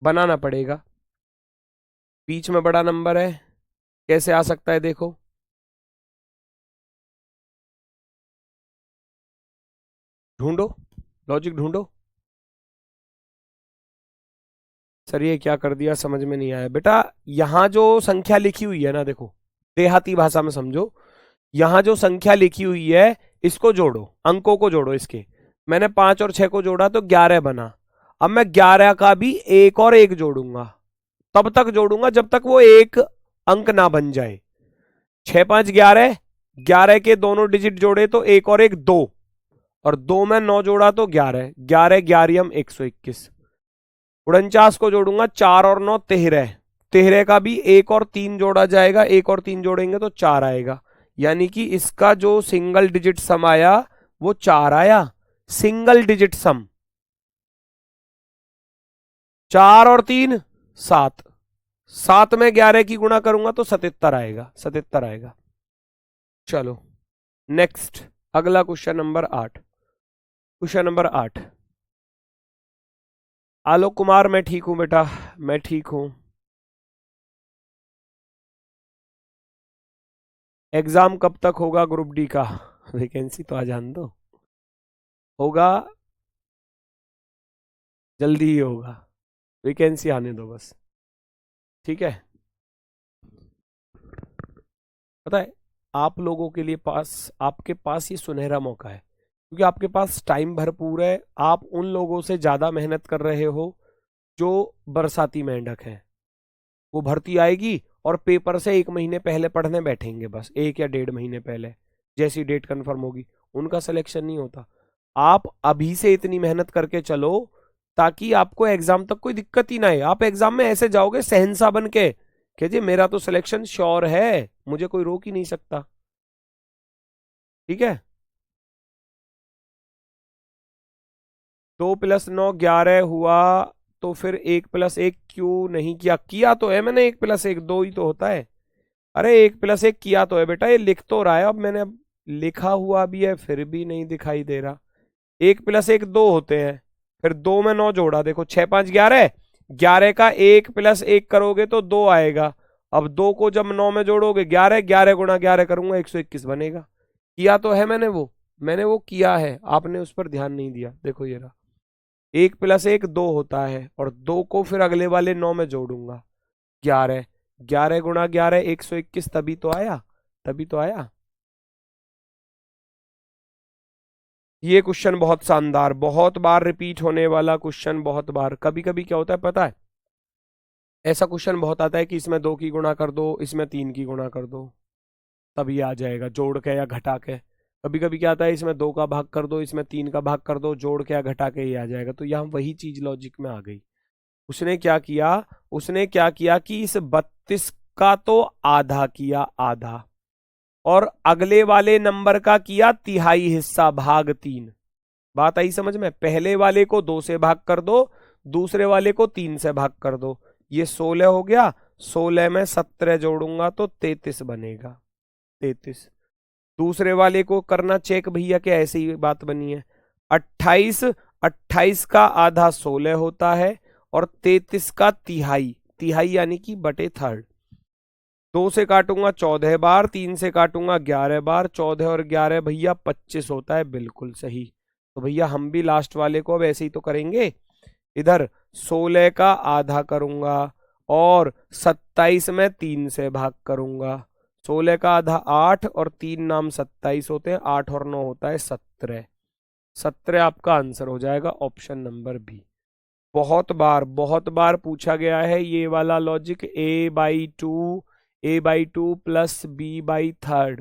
बनाना पड़ेगा। बीच में बड़ा नंबर है, कैसे आ सकता है देखो, ढूंढो, लॉजिक ढूंढो। सर ये क्या कर दिया, समझ में नहीं आया बेटा। यहां जो संख्या लिखी हुई है ना, देखो देहाती भाषा में समझो, यहां जो संख्या लिखी हुई है इसको जोड़ो, अंकों को जोड़ो इसके। मैंने 5 और 6 को जोड़ा तो 11 बना। अब मैं 11 का भी एक और एक जोड़ूंगा, तब तक जोड़ूंगा जब तक वो एक अंक ना बन जाए। 6 5 11, 11 के दोनों डिजिट जोड़े तो एक और एक 2, और 2 में 9 जोड़ा तो 11, 11 ग्यारहम 121। 49 को जोड़ूंगा, 4 और 9 13, 13 का भी एक और 3 जोड़ा जाएगा, एक और 3 जोड़ेंगे तो 4 आएगा। यानी कि इसका जो सिंगल डिजिट सम आया वो 4 आया, सिंगल डिजिट सम। 4 और 3 7, 7 में 11 की गुणा करूंगा तो 77 आएगा, 77 आएगा। चलो नेक्स्ट, अगला question number 8। Question number 8, Alok Kumar, मैं ठीक हूं बेटा, मैं ठीक हूं। एग्जाम कब तक होगा ग्रुप डी का? वैकेंसी तो आ जान दो, होगा जल्दी ही होगा, वैकेंसी आने दो बस, ठीक है। पता है आप लोगों के लिए आपके पास ये सुनहरा मौका है, क्योंकि आपके पास टाइम भरपूर है। आप उन लोगों से ज्यादा मेहनत कर रहे हो जो बरसाती मेंढक हैं। वो भर्ती आएगी और पेपर से 1 महीने पहले पढ़ने बैठेंगे, बस 1 या 1.5 महीने पहले, जैसी डेट कंफर्म होगी। उनका सिलेक्शन नहीं होता। आप अभी से इतनी मेहनत करके चलो ताकि आपको एग्जाम तक कोई दिक्कत ही ना आए। आप एग्जाम में ऐसे जाओगे शहंशाह बन के कि जी मेरा तो सिलेक्शन श्योर है, मुझे कोई रोक ही नहीं सकता, ठीक है। 2 + 9 11 हुआ, तो फिर 1 + 1 क्यों नहीं किया? किया तो है मैंने, 1 + 1 2 ही तो होता है। अरे 1 + 1 किया तो है बेटा, ये लिख तो रहा है। अब मैंने लिखा हुआ भी है फिर भी नहीं दिखाई दे रहा। 1 + 1 2 होते हैं, फिर 2 में 9 जोड़ा, देखो 6 5 11, 11 का 1 + 1 करोगे तो 2 आएगा। अब 2 को जब 9 में जोड़ोगे 11, 11 गुणा 11 करूंगा 121 बनेगा। किया तो है मैंने वो किया है, आपने उस पर ध्यान नहीं दिया। देखो ये रहा, 1 + 1 2 होता है, और 2 को फिर अगले वाले 9 में जोड़ूंगा, 11, 11 गुणा 11 121, तभी तो आया, तभी तो आया। ये क्वेश्चन बहुत शानदार, बहुत बार रिपीट होने वाला क्वेश्चन, बहुत बार। कभी कभी क्या होता है पता है, ऐसा क्वेश्चन बहुत आता है कि इसमें 2 की गुणा कर दो, इसमें 3 की गुणा कर दो, तब ये आ जाएगा जोड़ के या घटा के। कभी कभी क्या आता है, इसमें 2 का भाग कर दो, इसमें 3 का भाग कर दो, जोड़ के या घटा के ये आ जाएगा। तो यहाँ वही चीज लॉजिक में आ गई। उसने क्या किया कि इस 32 का तो आधा किया, आधा, और अगले वाले नंबर का किया तिहाई हिस्सा, भाग 3। बात आई समझ में? पहले वाले को 2 से भाग कर दो, दूसरे वाले को 3 से भाग कर दो। ये 16 हो गया, 16 में 17 जोड़ूंगा तो 33 बनेगा, 33। दूसरे वाले को करना चेक भैया कि ऐसी ही बात बनी है। 28, 28 का आधा 16 होता है, और 33 का तिहाई, तिहाई यानी कि बटे थर्ड। 2 से काटूंगा 14 बार, 3 से काटूंगा 11 बार, 14 और 11 भैया 25 होता है, बिल्कुल सही। तो भैया हम भी लास्ट वाले को अब ऐसे ही तो करेंगे, इधर 16 का आधा करूंगा और 27 में 3 से भाग करूंगा। 16 का आधा 8 और 3 नाम 27 होते हैं, 8 और 9 होता है 17। 17 आपका आंसर हो जाएगा, ऑप्शन नंबर बी। बहुत बार पूछा गया है ये वाला लॉजिक, a/2 प्लस b/3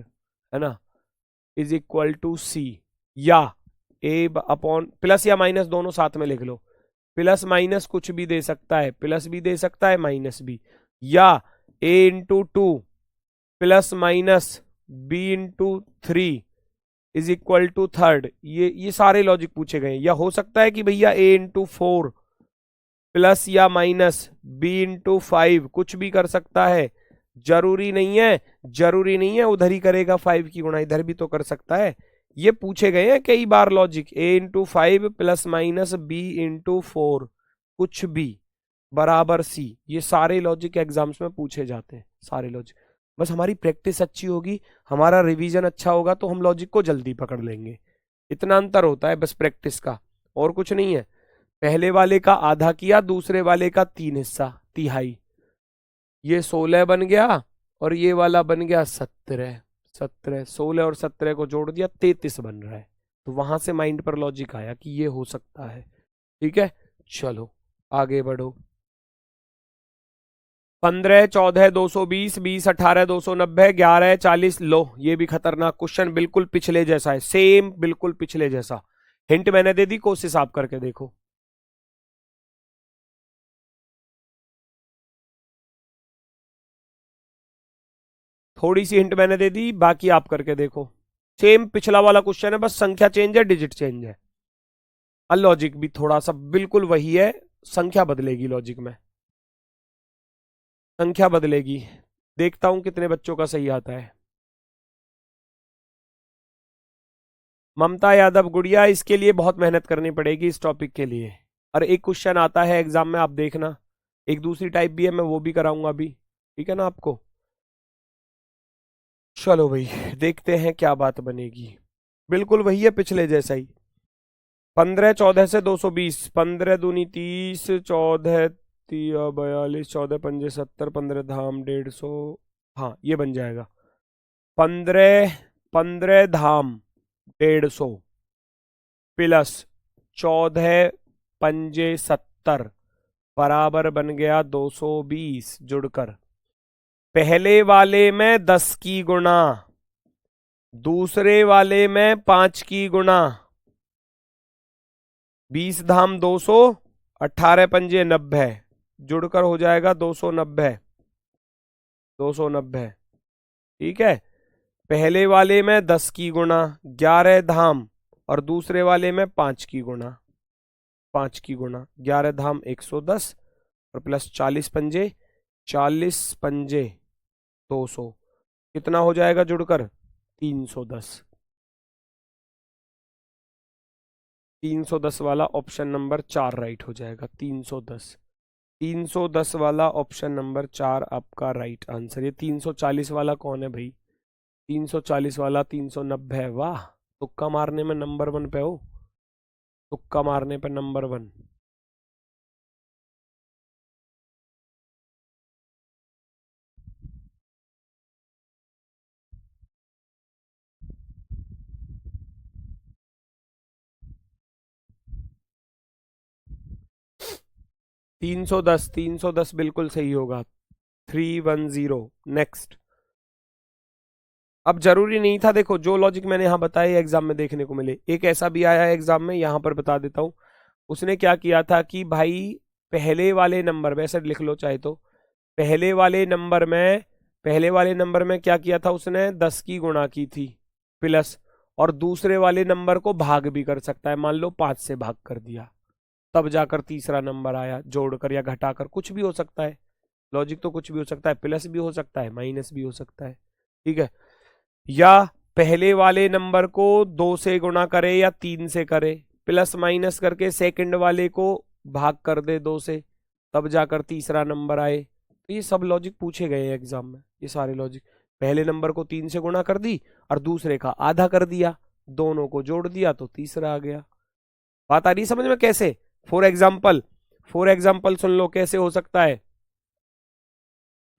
है ना, इज इक्वल टू सी, या a अपॉन प्लस या माइनस दोनों साथ में लिख लो। प्लस माइनस कुछ भी दे सकता है, प्लस भी दे सकता है माइनस भी, या a/2 plus minus b/3 is equal to third. ये सारे लॉजिक पूछे गए। या हो सकता है कि भैया a/4 प्लस या माइनस बी इंटू 5, कुछ भी कर सकता है, जरूरी नहीं है, जरूरी नहीं है उधर ही करेगा 5 की गुणा, इधर भी तो कर सकता है। ये पूछे गए हैं कई बार logic, a into 5 plus minus B into 4 कुछ भी बराबर सी, ये सारे लॉजिक एग्जाम्स में पूछे जाते हैं, सारे लॉजिक। बस हमारी प्रैक्टिस अच्छी होगी, हमारा रिवीजन अच्छा होगा तो हम लॉजिक को जल्दी पकड़ लेंगे। इतना अंतर होता है बस प्रैक्टिस का, और कुछ नहीं है। पहले वाले का आधा किया, दूसरे वाले का 3 हिस्सा, तिहाई, ये 16 बन गया और ये वाला बन गया 17। 17, 16 और 17 को जोड़ दिया 33 बन रहा है। तो वहां से माइंड पर लॉजिक आया कि ये हो सकता है। ठीक है, चलो आगे बढ़ो। 15, 14, 220, 20, 18, 290, 11, 40, लो ये भी खतरनाक क्वेश्चन, बिल्कुल पिछले जैसा है, सेम बिल्कुल पिछले जैसा। हिंट मैंने दे दी, कोशिश आप करके देखो। थोड़ी सी हिंट मैंने दे दी, बाकी आप करके देखो। सेम पिछला वाला क्वेश्चन है, बस संख्या चेंज है, डिजिट चेंज है। और लॉजिक भी थोड़ा सा बिल्कुल वही है, संख्या बदलेगी लॉजिक में, संख्या बदलेगी। देखता हूं कितने बच्चों का सही आता है। ममता यादव गुड़िया, इसके लिए बहुत मेहनत करनी पड़ेगी इस टॉपिक के लिए। और एक क्वेश्चन आता है एग्जाम में, आप देखना, एक दूसरी टाइप भी है, मैं वो भी कराऊंगा अभी, ठीक है ना आपको। चलो भाई देखते हैं क्या बात बनेगी, बिल्कुल वही है पिछले जैसा ही। 15, 14 से 220, 15 दूनी 30, 14 तिया 42, 14 पंजे 70, 15 धाम 150, हाँ ये बन जाएगा। 15, 15 धाम 150 प्लस 14 पंजे 70 बराबर बन गया 220, जुड़कर पहले वाले में 10 की गुणा, दूसरे वाले में 5 की गुणा, 20 धाम 200, 18 पंजे 90, जुड़कर हो जाएगा 290, 290। ठीक है, पहले वाले में 10 की गुणा, 11 धाम, और दूसरे वाले में 5 की गुणा, 5 की गुणा, 11 धाम 110 और प्लस 40 पंजे, 40 पंजे 200, कितना हो जाएगा जुड़कर 310। 310 वाला ऑप्शन नंबर 4 राइट हो जाएगा, 310। 310 वाला ऑप्शन नंबर 4 आपका राइट आंसर। ये 340 वाला कौन है भाई? 340 वाला 390 है। वाह, तुक्का मारने में नंबर 1 पे हो, तुक्का मारने पे नंबर 1। 310, 310 बिल्कुल सही होगा, 310। नेक्स्ट। अब जरूरी नहीं था, देखो जो लॉजिक मैंने यहाँ बताया एग्जाम में देखने को मिले, एक ऐसा भी आया है एग्जाम में, यहाँ पर बता देता हूँ। उसने क्या किया था कि भाई पहले वाले नंबर, वैसे लिख लो चाहे तो, पहले वाले नंबर में, पहले वाले नंबर में क्या किया था उसने, 10 की गुणा की थी प्लस, और दूसरे वाले नंबर को भाग भी कर सकता है, मान लो 5 से भाग कर दिया, तब जाकर तीसरा नंबर आया, जोड़कर या घटाकर, कुछ भी हो सकता है। लॉजिक तो कुछ भी हो सकता है, प्लस भी हो सकता है, माइनस भी हो सकता है। ठीक है, या पहले वाले नंबर को 2 से गुणा करे या 3 से करे, प्लस माइनस करके सेकंड वाले को भाग कर दे 2 से, तब जाकर तीसरा नंबर आए। तो ये सब लॉजिक पूछे गए हैं एग्जाम में, ये सारे लॉजिक। पहले नंबर को 3 से गुणा कर दी और दूसरे का आधा कर दिया, दोनों को जोड़ दिया तो तीसरा आ गया। बात आ रही समझ में कैसे? फॉर एग्जाम्पल, फॉर एग्जाम्पल सुन लो कैसे हो सकता है।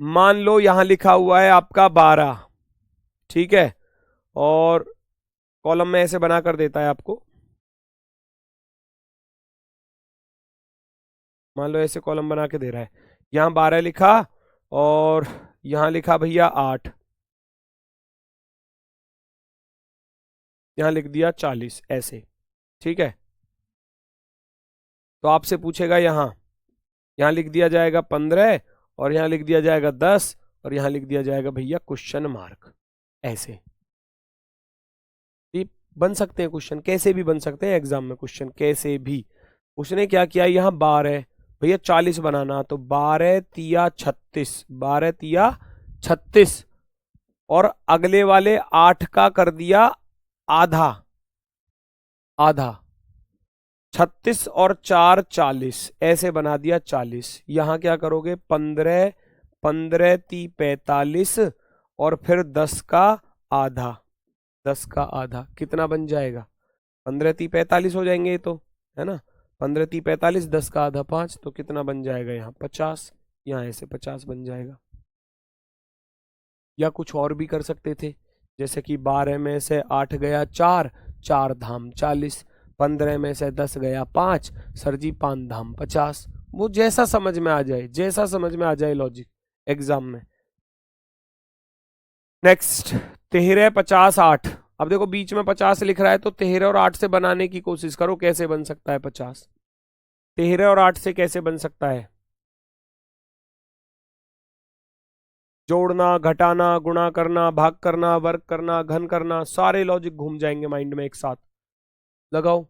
मान लो यहां लिखा हुआ है आपका 12, ठीक है, और कॉलम में ऐसे बना कर देता है आपको, मान लो ऐसे कॉलम बना के दे रहा है, यहां 12 लिखा और यहां लिखा भैया 8, यहां लिख दिया 40 ऐसे, ठीक है। तो आपसे पूछेगा यहां, यहां लिख दिया जाएगा 15 और यहां लिख दिया जाएगा 10 और यहां लिख दिया जाएगा भैया क्वेश्चन मार्क, ऐसे। ये बन सकते हैं क्वेश्चन, कैसे भी बन सकते हैं एग्जाम में क्वेश्चन, कैसे भी। उसने क्या किया, यहाँ 12 भैया 40 बनाना, तो 12 तिया 36, 12 तिया 36, और अगले वाले 8 का कर दिया आधा, आधा 36 और 4 40, ऐसे बना दिया 40। यहां क्या करोगे, 15, 15 ती 45, और फिर 10 का आधा, 10 का आधा कितना बन जाएगा, 15 ती 45 हो जाएंगे ये तो, है ना, 15 ती 45, 10 का आधा 5, तो कितना बन जाएगा यहाँ 50, यहाँ ऐसे 50 बन जाएगा। या कुछ और भी कर सकते थे, जैसे कि 12 में से 8 गया 4, 4 धाम 40, 15 में से 10 गया 5, सर जी 5 धाम 50, वो जैसा समझ में आ जाए, जैसा समझ में आ जाए लॉजिक एग्जाम में। नेक्स्ट 13 50 8, अब देखो बीच में 50 लिख रहा है, तो 13 और 8 से बनाने की कोशिश करो, कैसे बन सकता है 50, 13 और 8 से कैसे बन सकता है, जोड़ना, घटाना, गुणा करना, भाग करना, वर्ग करना, घन करना, सारे लॉजिक घूम जाएंगे माइंड में एक साथ। लगाओ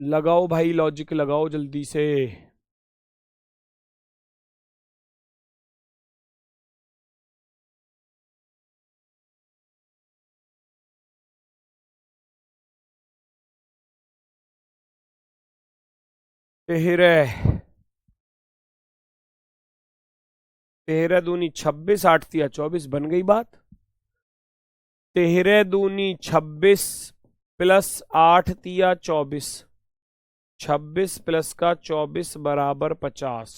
लगाओ भाई, लॉजिक लगाओ जल्दी से। तेरह, 13 दूनी 26, 8 तिया 24, बन गई बात। 13 दूनी 26 प्लस 8 तिया 24, 26 प्लस का 24 बराबर 50।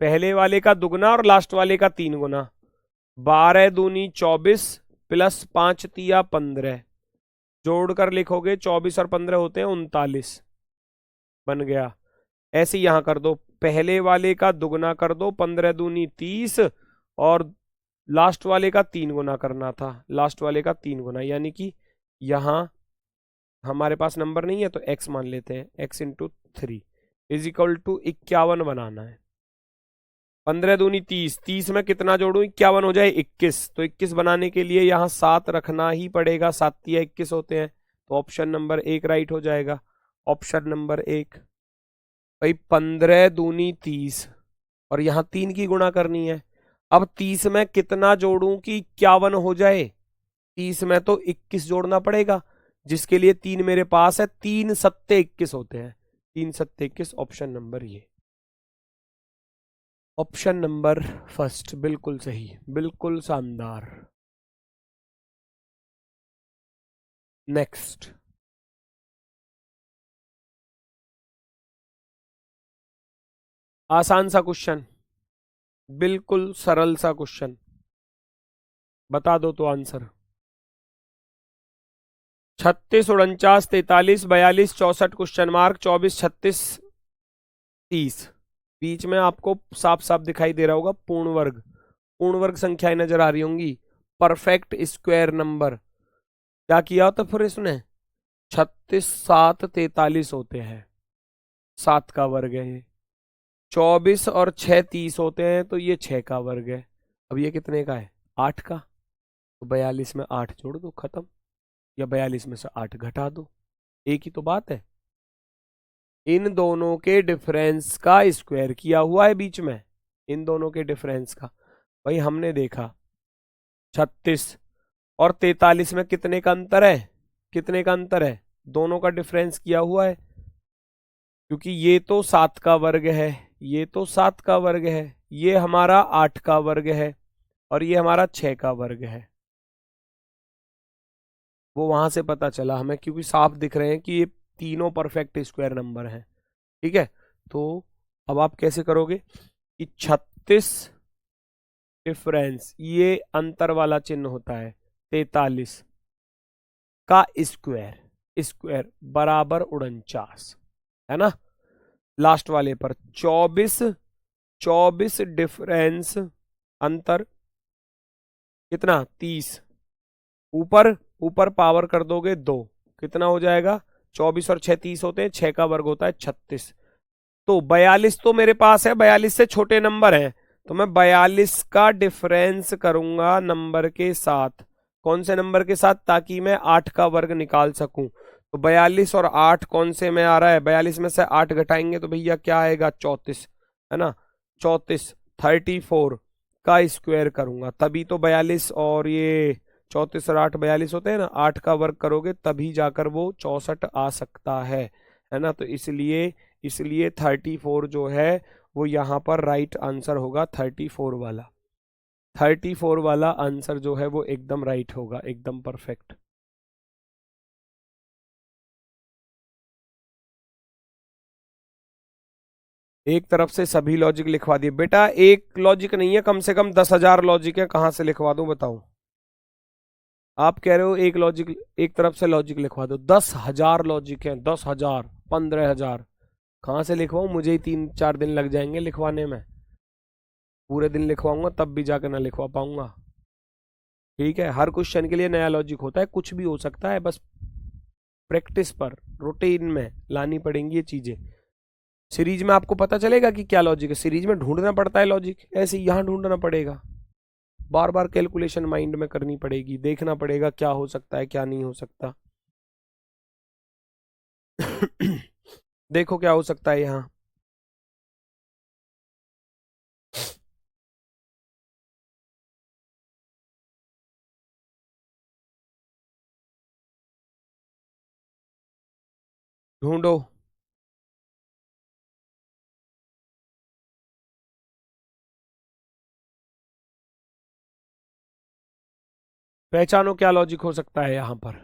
पहले वाले का दुगना और लास्ट वाले का 3 गुना। 12 दूनी 24 प्लस 5 तिया 15, जोड़कर लिखोगे 24 और 15 होते हैं 39, बन गया। ऐसे यहां कर दो, पहले वाले का दुगना कर दो, 15 दूनी 30, और लास्ट वाले का 3 गुना करना था, लास्ट वाले का 3 गुना, यानी कि यहां हमारे पास नंबर नहीं है तो x मान लेते हैं, x into 3 is equal to 51 बनाना है। 15 दूनी 30, 30 में कितना जोड़ू, 51 हो जाए 21, तो 21 बनाने के लिए यहाँ 7 रखना ही पड़ेगा, 7 तिया 21 होते हैं, तो ऑप्शन नंबर 1 राइट हो जाएगा। ऑप्शन नंबर 1 भाई, 15 दूनी 30, और यहाँ 3 की गुणा करनी है। अब 30 में कितना जोड़ूं कि 51 हो जाए, 30 में तो 21 जोड़ना पड़ेगा, जिसके लिए 3 मेरे पास है, 3 सत्ते 21 होते हैं, 3 सत्ते 21, ऑप्शन नंबर ये, ऑप्शन नंबर फर्स्ट, बिल्कुल सही, बिल्कुल शानदार। नेक्स्ट आसान सा क्वेश्चन, बिल्कुल सरल सा क्वेश्चन, बता दो तो आंसर। 36 49 43 42 64 क्वेश्चन मार्क, 24 36 30, बीच में आपको साफ साफ दिखाई दे रहा होगा पूर्ण वर्ग, पूर्ण वर्ग संख्याएं नजर आ रही होंगी, परफेक्ट स्क्वायर नंबर। क्या किया होता फिर इसने, 36 7 43 होते हैं, 7 का वर्ग है ये, 24 और 6 30 होते हैं, तो ये 6 का वर्ग है। अब ये कितने का है, 8 का, तो 42 में 8 जोड़ दो, खत्म, या 42 में से 8 घटा दो, एक ही तो बात है। इन दोनों के डिफरेंस का स्क्वायर किया हुआ है बीच में, इन दोनों के डिफरेंस का। भाई हमने देखा 36 और 43 में कितने का अंतर है, कितने का अंतर है, दोनों का डिफरेंस किया हुआ है, क्योंकि ये तो 7 का वर्ग है, ये तो 7 का वर्ग है, ये हमारा 8 का वर्ग है, और ये हमारा 6 का वर्ग है। वो वहां से पता चला हमें, क्योंकि साफ दिख रहे हैं कि ये तीनों परफेक्ट स्क्वायर नंबर हैं। ठीक है, तो अब आप कैसे करोगे कि 36 डिफरेंस, ये अंतर वाला चिन्ह होता है, 43 का स्क्वायर, स्क्वायर बराबर 49, है ना। लास्ट वाले पर 24, 24 डिफरेंस अंतर कितना 30, ऊपर ऊपर पावर कर दोगे 2, कितना हो जाएगा, 24 और 6 30 होते हैं, 6 का वर्ग होता है 36, तो 42 तो मेरे पास है, 42 से छोटे नंबर हैं, तो मैं 42 का डिफरेंस करूंगा नंबर के साथ, कौन से नंबर के साथ, ताकि मैं 8 का वर्ग निकाल सकूं। तो 42 और 8 कौन से में आ रहा है? 42 में से 8 घटाएंगे तो भैया क्या आएगा? 34, है ना? 34, 34 का स्क्वायर करूंगा तभी तो 42 और ये 34 और 8 42 होते हैं ना, 8 का वर्ग करोगे तभी जाकर वो 64 आ सकता है ना? तो इसलिए इसलिए 34 जो है वो यहाँ पर राइट आंसर होगा। 34 वाला आंसर जो है वो एकदम राइट होगा, एकदम परफेक्ट। एक तरफ से सभी लॉजिक लिखवा दिए बेटा। एक लॉजिक नहीं है, कम से कम 10,000 लॉजिक है, कहाँ से लिखवा दूं बताओ? आप कह रहे हो एक लॉजिक, एक तरफ से लॉजिक लिखवा दो, 10,000 लॉजिक है, 10,000, 15,000, कहाँ से लिखवाऊं? मुझे ही 3-4 दिन लग जाएंगे लिखवाने में। पूरे दिन लिखवाऊंगा तब भी जाकर ना लिखवा पाऊंगा। ठीक है, हर क्वेश्चन के लिए नया लॉजिक होता है, कुछ भी हो सकता है, बस प्रैक्टिस पर रूटीन में लानी पड़ेंगी ये चीजें। सीरीज में आपको पता चलेगा कि क्या लॉजिक है, सीरीज में ढूंढना पड़ता है लॉजिक, ऐसे यहाँ ढूंढना पड़ेगा, बार बार कैलकुलेशन माइंड में करनी पड़ेगी, देखना पड़ेगा क्या हो सकता है क्या नहीं हो सकता। देखो क्या हो सकता है यहाँ। ढूंढो। पहचानो क्या लॉजिक हो सकता है यहाँ पर।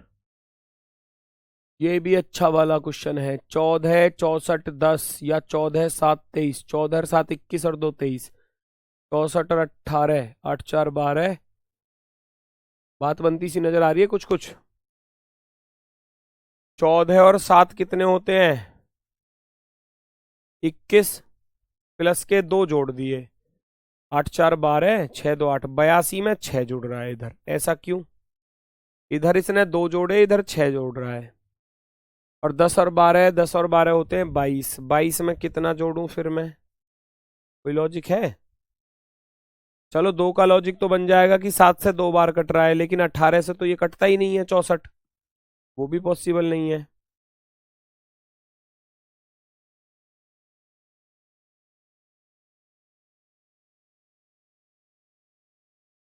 ये भी अच्छा वाला क्वेश्चन है। 14, 64, 10 या 14, 7, 23, 14 और 7 21 और 2 23, 64 और 18, 8 4 12। बात बनती सी नजर आ रही है कुछ कुछ। 14 और 7 कितने होते हैं? 21 प्लस के 2 जोड़ दिए, 8 4 12, 6 2 8, 82 में 6 जुड़ रहा है इधर, ऐसा क्यों? इधर इसने 2 जोड़े, इधर 6 जोड़ रहा है। और 10 और 12, 10 और 12 होते हैं 22, 22 में कितना जोड़ूं फिर मैं? कोई लॉजिक है? चलो 2 का लॉजिक तो बन जाएगा कि 7 से 2 बार कट रहा है, लेकिन 18 से तो ये कटता ही नहीं है 64, वो भी पॉसिबल नहीं है।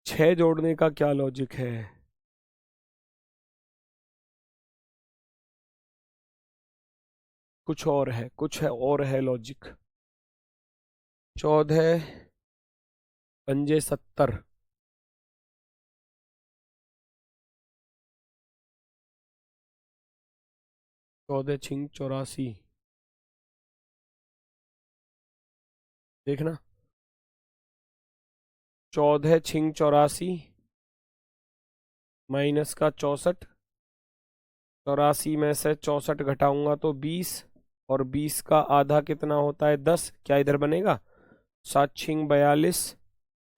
6 जोड़ने का क्या लॉजिक है? कुछ और है, कुछ है और है लॉजिक। 14 पंजे 70, 14 छिंग 84, देखना 14 छिंग 84 माइनस का 64, 84 में से 64 घटाऊंगा तो 20, और 20 का आधा कितना होता है? 10। क्या इधर बनेगा? 7 छिंग 42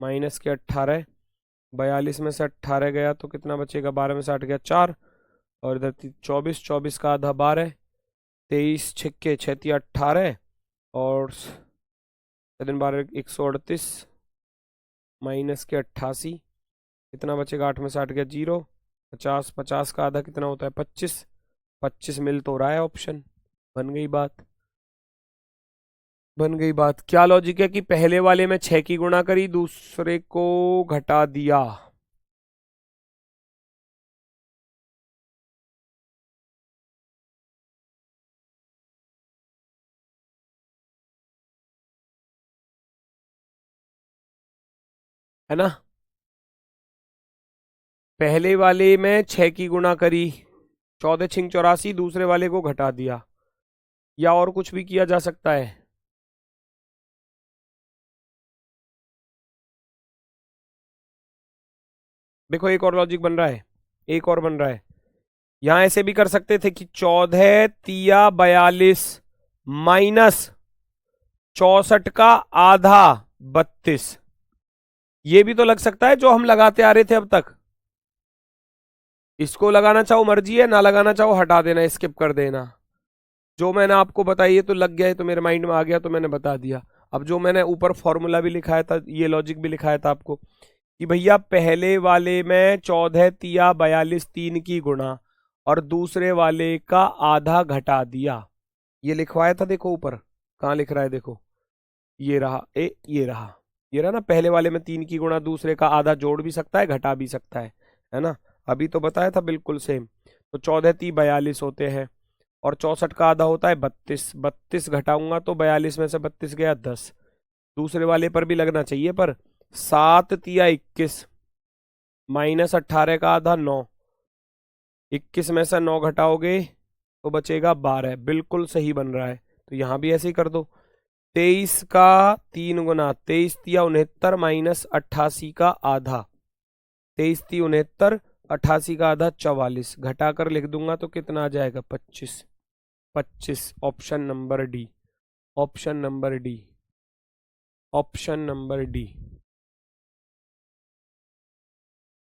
माइनस के 18, 42 में से 18 गया तो कितना बचेगा? 12 में से 8 गया 4, और इधर 24, 24 का आधा 12, 23 छिक्के 36 18, और 12 138 माइनस के 88, कितना बचेगा? 8 में से 8 गया 0, 50, 50 का आधा कितना होता है? 25, 25 मिल तो रहा है ऑप्शन। बन गई बात, बन गई बात। क्या लॉजिक है कि पहले वाले में 6 की गुणा करी, दूसरे को घटा दिया? है ना? पहले वाले में 6 की गुणा करी, 14 छिंग 84, दूसरे वाले को घटा दिया, या और कुछ भी किया जा सकता है? देखो एक और लॉजिक बन रहा है, एक और बन रहा है। यहां ऐसे भी कर सकते थे कि 14 तिया 42 माइनस 64 का आधा 32, ये भी तो लग सकता है जो हम लगाते आ रहे थे अब तक। इसको लगाना चाहो मर्जी है, ना लगाना चाहो हटा देना, स्किप कर देना। जो मैंने आपको बताई है तो लग गया है, तो मेरे माइंड में आ गया तो मैंने बता दिया। अब जो मैंने ऊपर फॉर्मूला भी लिखाया था, ये लॉजिक भी लिखाया था आपको कि भैया पहले वाले में 14 तिया 42 3 की गुणा, और दूसरे वाले का आधा घटा दिया। ये लिखवाया था, देखो ऊपर कहाँ लिख रहा है, देखो ये रहा, ये रहा ना, पहले वाले में 3 की गुणा दूसरे का आधा जोड़ भी सकता है घटा भी सकता है ना। अभी तो बताया था बिल्कुल सेम। तो 14 × 3 = 42 होते हैं, और 64 का आधा होता है 32। 32 घटाऊंगा तो 42 में से 32 गया 10। दूसरे वाले पर भी लगना चाहिए, पर 7 × 3 = 21, माइनस 18 का आधा 9। 21 में से 9 घटाओगे तो बचेगा 12। बिल्कुल सही बन रहा है, तो यहां भी ऐसे ही कर दो। 23 का 3 गुना, 23 × 3 = 69, माइनस 88 का आधा। 23 × 3 = 69, 88 का आधा 44, घटाकर लिख दूंगा तो कितना आ जाएगा 25। 25 option number D, option number D, option number D.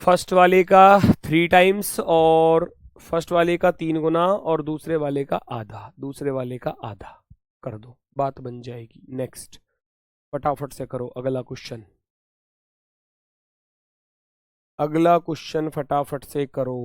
First वाले का 3 टाइम्स, और फर्स्ट वाले का 3 गुना, और दूसरे वाले का आधा, दूसरे वाले का आधा कर दो, बात बन जाएगी। नेक्स्ट, फटाफट से करो अगला क्वेश्चन, अगला क्वेश्चन फटाफट से करो।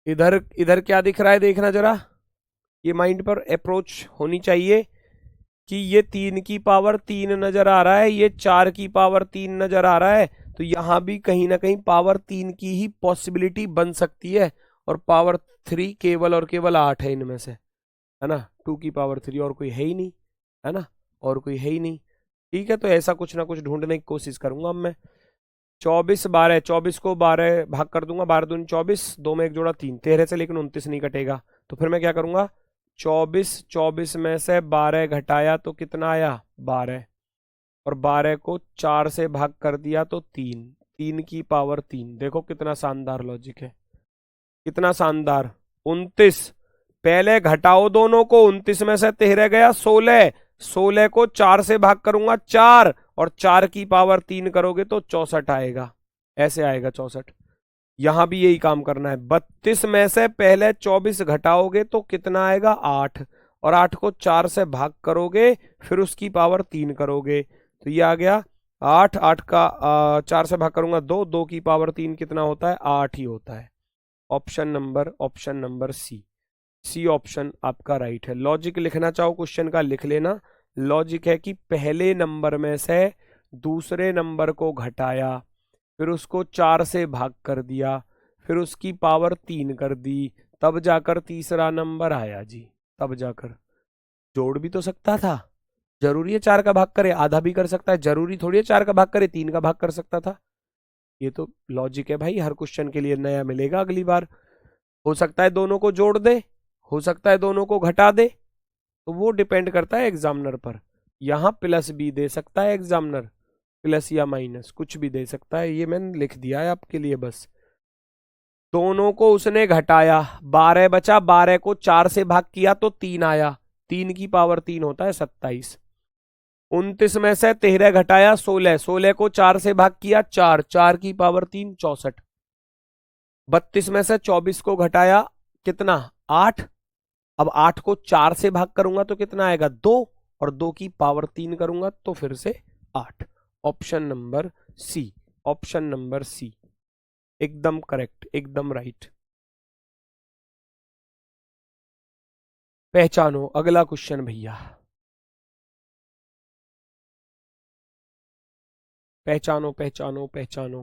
इधर इधर क्या दिख रहा है, देखना जरा, ये माइंड पर अप्रोच होनी चाहिए कि ये 3 की पावर 3 नजर आ रहा है, ये 4 की पावर 3 नजर आ रहा है, तो यहां भी कहीं ना कहीं पावर 3 की ही पॉसिबिलिटी बन सकती है, और पावर 3 केवल और केवल 8 है इनमें से, है ना। 2 की पावर 3 और कोई है ही नहीं, है ना, और कोई है ही नहीं। ठीक है, तो ऐसा कुछ ना कुछ ढूंढने की कोशिश करूंगा अब मैं। 24 12, 24 को 12 भाग कर दूंगा, 12 दूनी 24, 2 में 1 जोड़ा 3, 13 से लेकिन 29 नहीं कटेगा, तो फिर मैं क्या करूंगा, 24 में से 12 घटाया तो कितना आया 12, और 12 को 4 से भाग कर दिया तो 3, 3 की पावर 3। देखो कितना शानदार लॉजिक है, कितना शानदार। 29, पहले घटाओ दोनों को, 29 में से 13 गया 16, 16 को 4 से भाग करूंगा 4, और 4 की पावर 3 करोगे तो 64 आएगा, ऐसे आएगा 64। यहां भी यही काम करना है। 32 में से पहले 24 घटाओगे तो कितना आएगा 8, और 8 को 4 से भाग करोगे, फिर उसकी पावर 3 करोगे, तो ये आ गया 8। 8 का 4 से भाग करूंगा 2, 2 की पावर 3 कितना होता है 8 ही होता है। Option number C, C option आपका राइट है। लॉजिक लिखना चाहो क्वेश्चन का लिख लेना। लॉजिक है कि पहले नंबर में से दूसरे नंबर को घटाया, फिर उसको 4 से भाग कर दिया, फिर उसकी पावर 3 कर दी, तब जाकर तीसरा नंबर आया जी, तब जाकर। जोड़ भी तो सकता था, जरूरी है 4 का भाग करे, आधा भी कर सकता है, जरूरी थोड़ी है 4 का भाग करे 3 का भाग कर सकता था। ये तो लॉजिक है भाई, हर क्वेश्चन के लिए नया मिलेगा अगली बार। हो सकता है दोनों को जोड़ दे, हो सकता है दोनों को घटा दे, तो वो डिपेंड करता है एग्जामिनर पर। यहां प्लस भी दे सकता है एग्जामिनर, प्लस या माइनस कुछ भी दे सकता है, ये मैंने लिख दिया है आपके लिए बस। दोनों को उसने घटाया, 12 बचा, 12 को 4 से भाग किया तो 3 आया, 3 की पावर 3 होता है 27। 29 में से 13 घटाया 16, 16 को 4 से भाग किया 4, 4 की पावर 3 64। 32 में से 24 को घटाया कितना 8, अब 8 को 4 से भाग करूंगा तो कितना आएगा 2, और 2 की पावर 3 करूंगा तो फिर से 8। Option number C, option number C, एकदम करेक्ट, एकदम राइट। पहचानो अगला क्वेश्चन भैया, पहचानो पहचानो पहचानो,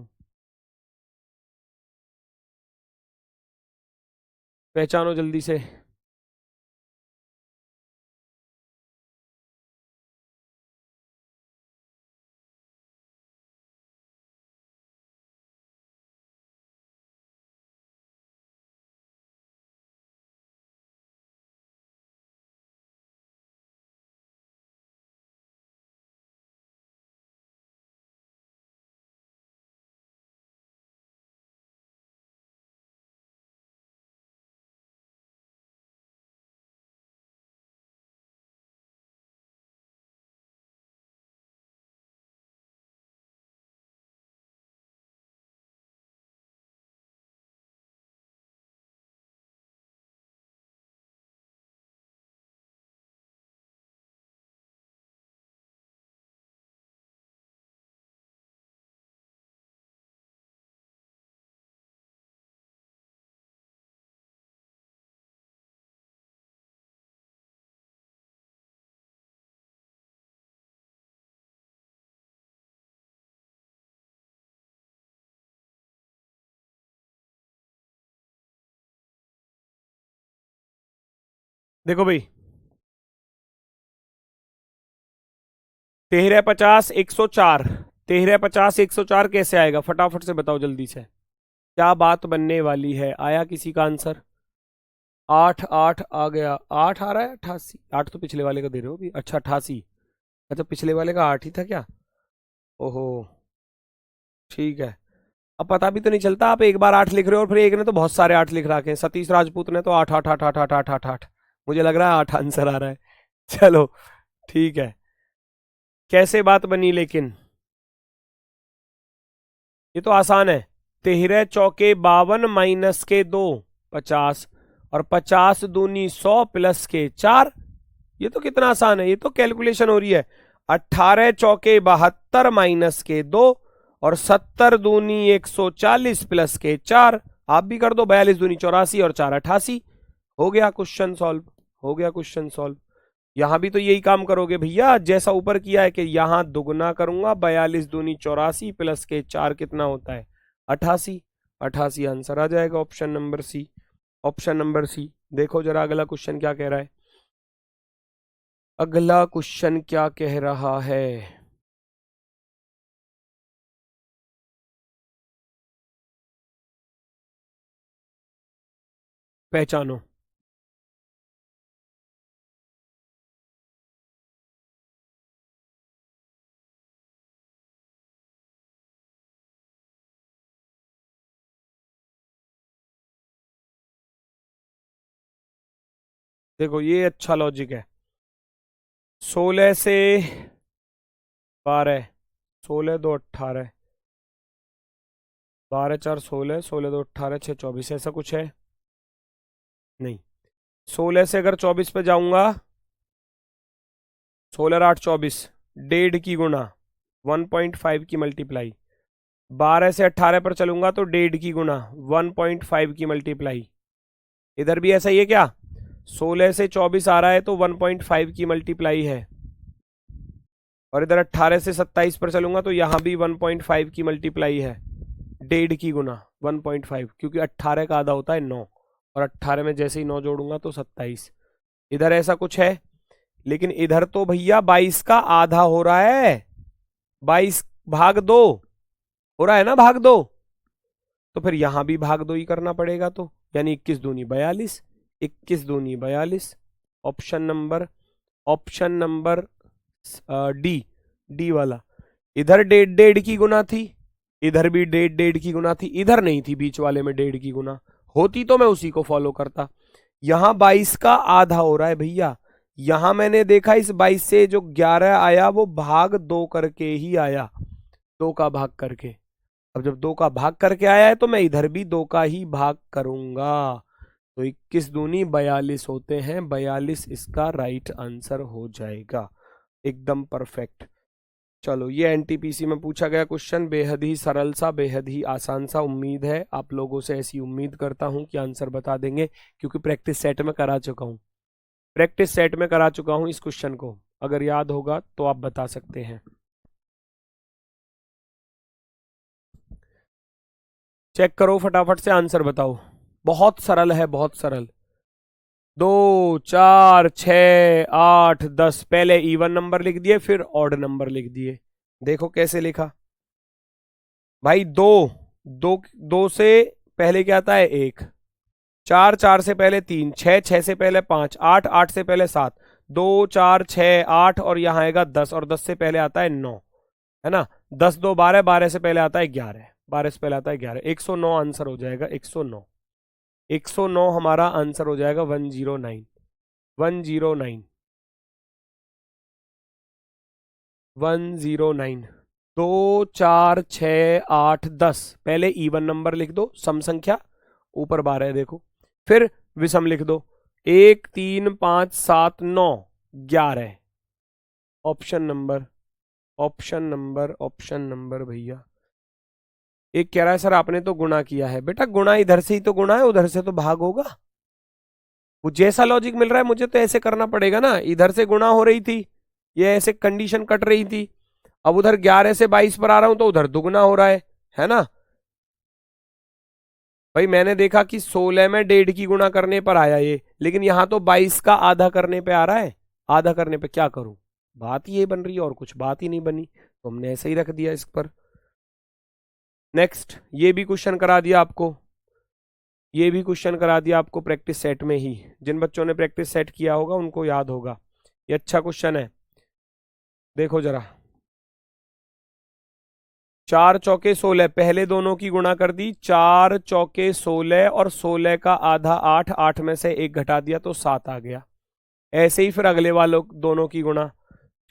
पहचानो जल्दी से। देखो भाई, 1350 104, 1350 104 कैसे आएगा? फटाफट से बताओ जल्दी से। क्या बात बनने वाली है? आया किसी का आंसर? 8 8 आ गया। 8 आ रहा है? 88? 8 तो पिछले वाले का दे रहे हो भी। अच्छा 88। अच्छा पिछले वाले का 8 ही था क्या? ओहो, ठीक है। अब पता भी तो नहीं चलता, आप एक बार 8 लिख रहे हो और फिर एक ने तो बहुत सारे 8 लिख रखे हैं। सतीश राजपूत ने तो 8 8 8 8 8 8 8 8। मुझे लग रहा है 8 आंसर आ रहा है। चलो ठीक है। कैसे बात बनी लेकिन? ये तो आसान है। 13 चौके 52 माइनस के 2 50, और 50 दूनी 100 प्लस के 4। ये तो कितना आसान है, ये तो कैलकुलेशन हो रही है। 18 चौके 72 माइनस के 2, और 70 दूनी 140 प्लस के 4। आप भी कर दो, 42 दूनी 84 और 4 88। हो गया क्वेश्चन सॉल्व। हो गया क्वेश्चन सॉल्व। यहां भी तो यही काम करोगे भैया, जैसा ऊपर किया है कि यहां दुगना करूंगा। 42 दूनी 84 प्लस के 4 कितना होता है? 88। 88 आंसर आ जाएगा option number C. Option number C. देखो जरा अगला क्वेश्चन क्या कह रहा है। अगला क्वेश्चन क्या कह रहा है? पहचानो। देखो ये अच्छा लॉजिक है। 16 से 12, 16 2 18, 12 4 16, 16 2 18 6 24, ऐसा कुछ है? नहीं। 16 से अगर 24 पे जाऊंगा, 16 8 24, 1.5 की गुना, 1.5 की मल्टीप्लाई। 12 से 18 पर चलूंगा तो 1.5 की गुना, 1.5 की मल्टीप्लाई। इधर भी ऐसा ही है क्या? 16 से 24 आ रहा है तो 1.5 की मल्टीप्लाई है। और इधर 18 से 27 पर चलूंगा तो यहां भी 1.5 की मल्टीप्लाई है। 1.5 की गुना 1.5, क्योंकि 18 का आधा होता है 9, और 18 में जैसे ही 9 जोड़ूंगा तो 27। इधर ऐसा कुछ है, लेकिन इधर तो भैया 22 का आधा हो रहा है। 22 भाग 2 हो रहा है ना, भाग 2। तो फिर यहां भी भाग 2 ही करना पड़ेगा, तो यानी 21 दूनी 42, 21 दूनी 42। Option number, option number D, D वाला। इधर 1.5 की गुना थी, इधर भी 1.5 की गुना थी, इधर नहीं थी बीच वाले में 1.5 की गुना। होती तो मैं उसी को फॉलो करता। यहां 22 का आधा हो रहा है भैया। यहां मैंने देखा इस 22 से जो 11 आया वो भाग 2 करके ही आया, 2 का भाग करके। अब जब 2 का भाग करके आया है तो मैं इधर भी 2 का ही भाग करूंगा। तो 21 दूनी 42 होते हैं, 42 इसका राइट आंसर हो जाएगा। एकदम परफेक्ट। चलो ये एनटीपीसी में पूछा गया क्वेश्चन बेहद ही सरल सा, बेहद ही आसान सा। उम्मीद है आप लोगों से, ऐसी उम्मीद करता हूं कि आंसर बता देंगे, क्योंकि प्रैक्टिस सेट में करा चुका हूं। प्रैक्टिस सेट में करा चुका हूं इस क्वेश्चन को। अगर याद होगा तो आप बता सकते हैं। चेक करो फटाफट से, आंसर बताओ। बहुत सरल है, बहुत सरल। 2 4 6 8 10, पहले इवन नंबर लिख दिए फिर ऑड नंबर लिख दिए। देखो कैसे लिखा भाई। 2 2 2 से पहले क्या आता है? 1। 4 4 से पहले 3, 6 6 से पहले 5, 8 8 से पहले 7, 2 4 6 8, और यहाँ आएगा 10, और 10 से पहले आता है 9, है ना। 10 2 12, 12 से पहले आता है 11, 12 से पहले आता है 11। 109 आंसर हो जाएगा, 109। 109 हमारा आंसर हो जाएगा। 109, 109, 109। 2 4 6 8 10, पहले इवन नंबर लिख दो, सम संख्या, ऊपर 12 है देखो। फिर विषम लिख दो, 1 3 5 7 9 11। Option number, option number, option number भैया। एक कह रहा है सर आपने तो गुणा किया है। बेटा गुणा इधर से ही तो गुणा है, उधर से तो भाग होगा। वो जैसा लॉजिक मिल रहा है मुझे तो ऐसे करना पड़ेगा ना। इधर से गुणा हो रही थी, ये ऐसे कंडीशन कट रही थी। अब उधर 11 से 22 पर आ रहा हूं तो उधर दुगना हो रहा है ना। भाई मैंने देखा कि 16 में 1.5 की गुणा करने पर आया ये, लेकिन यहां तो 22 का आधा करने पे आ रहा है। आधा करने पे क्या करूं, बात ये बन रही है और कुछ बात ही नहीं बनी, तो हमने ऐसे ही रख दिया इस पर। नेक्स्ट, ये भी क्वेश्चन करा दिया आपको, ये भी क्वेश्चन करा दिया आपको प्रैक्टिस सेट में ही। जिन बच्चों ने प्रैक्टिस सेट किया होगा उनको याद होगा, ये अच्छा क्वेश्चन है। देखो जरा, 4 चौके 16, पहले दोनों की गुणा कर दी, 4 चौके 16 और 16 का आधा 8, 8 में से 1 घटा दिया तो 7 आ गया। ऐसे ही फिर अगले वालों दोनों की गुणा,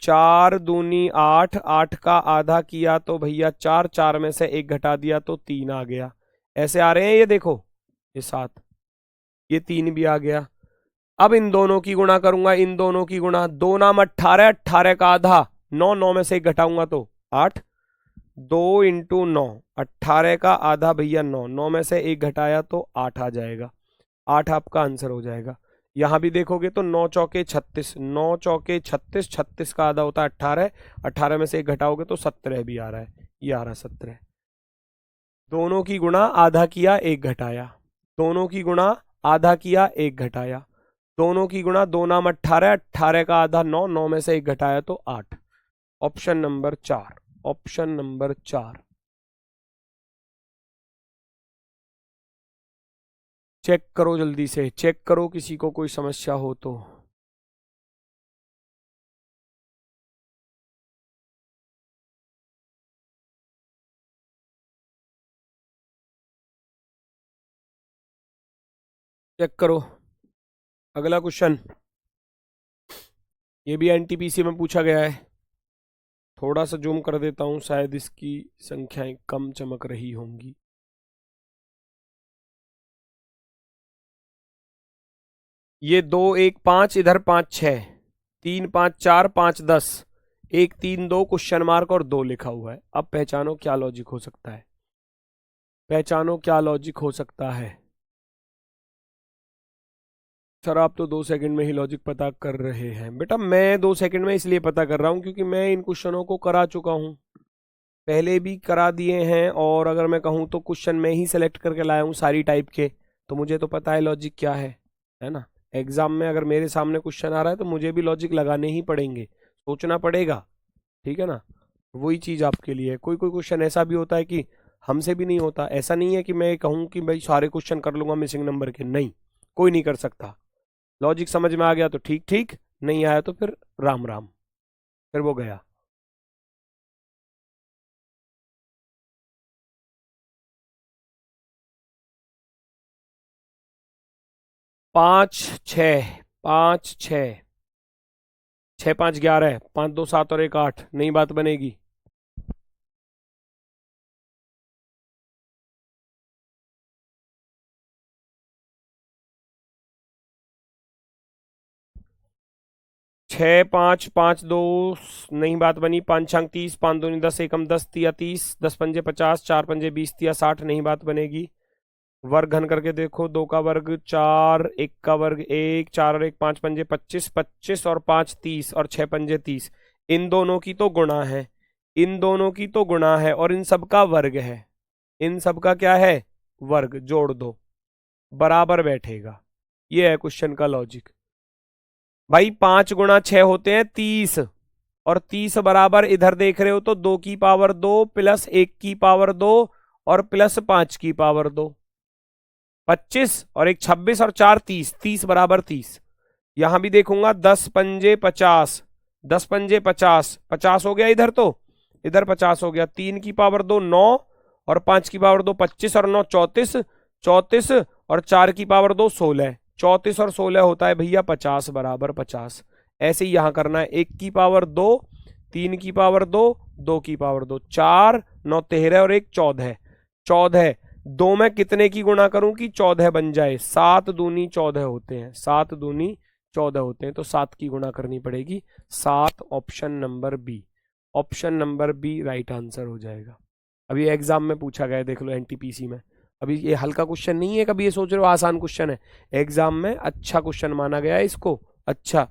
4 दूनी 8, 8 का आधा किया तो भैया 4, 4 में से 1 घटा दिया तो 3 आ गया। ऐसे आ रहे हैं, ये देखो, ये 7, ये 3 भी आ गया। अब इन दोनों की गुणा करूंगा, इन दोनों की गुणा, 2 नाम 18, 18 का आधा 9, 9 में से 1 घटाऊंगा तो 8, 2 इंटू 9, 18 का आधा भैया 9, 9 में से 1 घटाया तो 8 आ जाएगा। 8 आपका आंसर हो जाएगा। यहां भी देखोगे तो 9 चौके 36, 9 चौके 36, 36 का आधा होता है 18, 18 में से 1 घटाओगे तो 17 भी आ रहा है, ये आ रहा 17। दोनों की गुणा, आधा किया 1 घटाया, दोनों की गुणा, आधा किया 1 घटाया, दोनों की गुणा, 2 नाम 18, 18 का आधा 9, 9 में से 1 घटाया तो 8। Option number 4, option number 4। Check करो, जल्दी से चेक करो, किसी को कोई समस्या हो तो। चेक करो, अगला क्वेश्चन, ये भी एनटीपीसी में पूछा गया है। थोड़ा सा जूम कर देता हूं, शायद इसकी संख्याएं कम चमक रही होंगी। ये 2 1 5, इधर 5 6, 3 5 4 5 10, 1 3 2 क्वेश्चन मार्क और 2 लिखा हुआ है। अब पहचानो क्या लॉजिक हो सकता है, पहचानो क्या लॉजिक हो सकता है। सर आप तो 2 सेकंड में ही लॉजिक पता कर रहे हैं। बेटा मैं 2 सेकंड में इसलिए पता कर रहा हूं क्योंकि मैं इन क्वेश्चनों को करा चुका हूं, पहले भी करा दिए हैं, और अगर मैं कहूं तो क्वेश्चन मैं ही सेलेक्ट करके लाया हूं सारी टाइप के, तो मुझे तो पता है लॉजिक क्या है ना। एग्जाम में अगर मेरे सामने क्वेश्चन आ रहा है तो मुझे भी लॉजिक लगाने ही पड़ेंगे, सोचना पड़ेगा, ठीक है ना। वही चीज़ आपके लिए है। कोई कोई क्वेश्चन ऐसा भी होता है कि हमसे भी नहीं होता, ऐसा नहीं है कि मैं कहूँ कि भाई सारे क्वेश्चन कर लूंगा मिसिंग नंबर के, नहीं, कोई नहीं कर सकता। लॉजिक समझ में आ गया तो ठीक ठीक, नहीं आया तो फिर राम राम, फिर वो गया। 5 6, 5 6, 6 5 11, 5 2 7 और 1 8, नहीं बात बनेगी। 6 5 5 2, नहीं बात बनी। 5 छंग 30, 5 दूनी 10, एकम 10 तिया 30, 10 पंजे 50, 4 पंजे 20 तिया 60, नहीं बात बनेगी। वर्ग घन करके देखो, 2 का वर्ग 4, 1 का वर्ग 1, 4 और 1 5 पंजे 25, 25 और 5 30 और 6 पंजे 30। इन दोनों की तो गुणा है, इन दोनों की तो गुणा है और इन सब का वर्ग है, इन सब का क्या है, वर्ग, जोड़ दो, बराबर बैठेगा। ये है क्वेश्चन का लॉजिक। भाई 5 गुणा 6 होते हैं 30, और 30 बराबर इधर देख रहे हो तो 2 की पावर 2 प्लस 1 की पावर 2 और प्लस 5 की पावर 2, 25 और 1 26 और 4 30, 30 बराबर 30। यहां भी देखूंगा 10 पंजे 50, 10 पंजे 50, 50 हो गया इधर, तो इधर 50 हो गया। 3 की पावर 2 9 और 5 की पावर 2 25 और 9 34, 34 और 4 की पावर 2 16, 34 और 16 होता है भैया 50 बराबर 50। ऐसे ही यहां करना है, 1 की पावर 2, 3 की पावर 2, 2 की पावर 2, 4 9 13 और 1 14, 14। 2 में कितने की गुणा करूं कि 14 बन जाए, 7 दूनी 14 होते हैं, 7 दूनी 14 होते हैं, तो 7 की गुणा करनी पड़ेगी, 7। Option number B, option number B right answer हो जाएगा। अभी एग्जाम में पूछा गया है, देख लो एनटीपीसी में। अभी ये हल्का क्वेश्चन नहीं है, कभी ये सोच रहे हो आसान क्वेश्चन है, एग्जाम में अच्छा क्वेश्चन माना गया है इसको। अच्छा,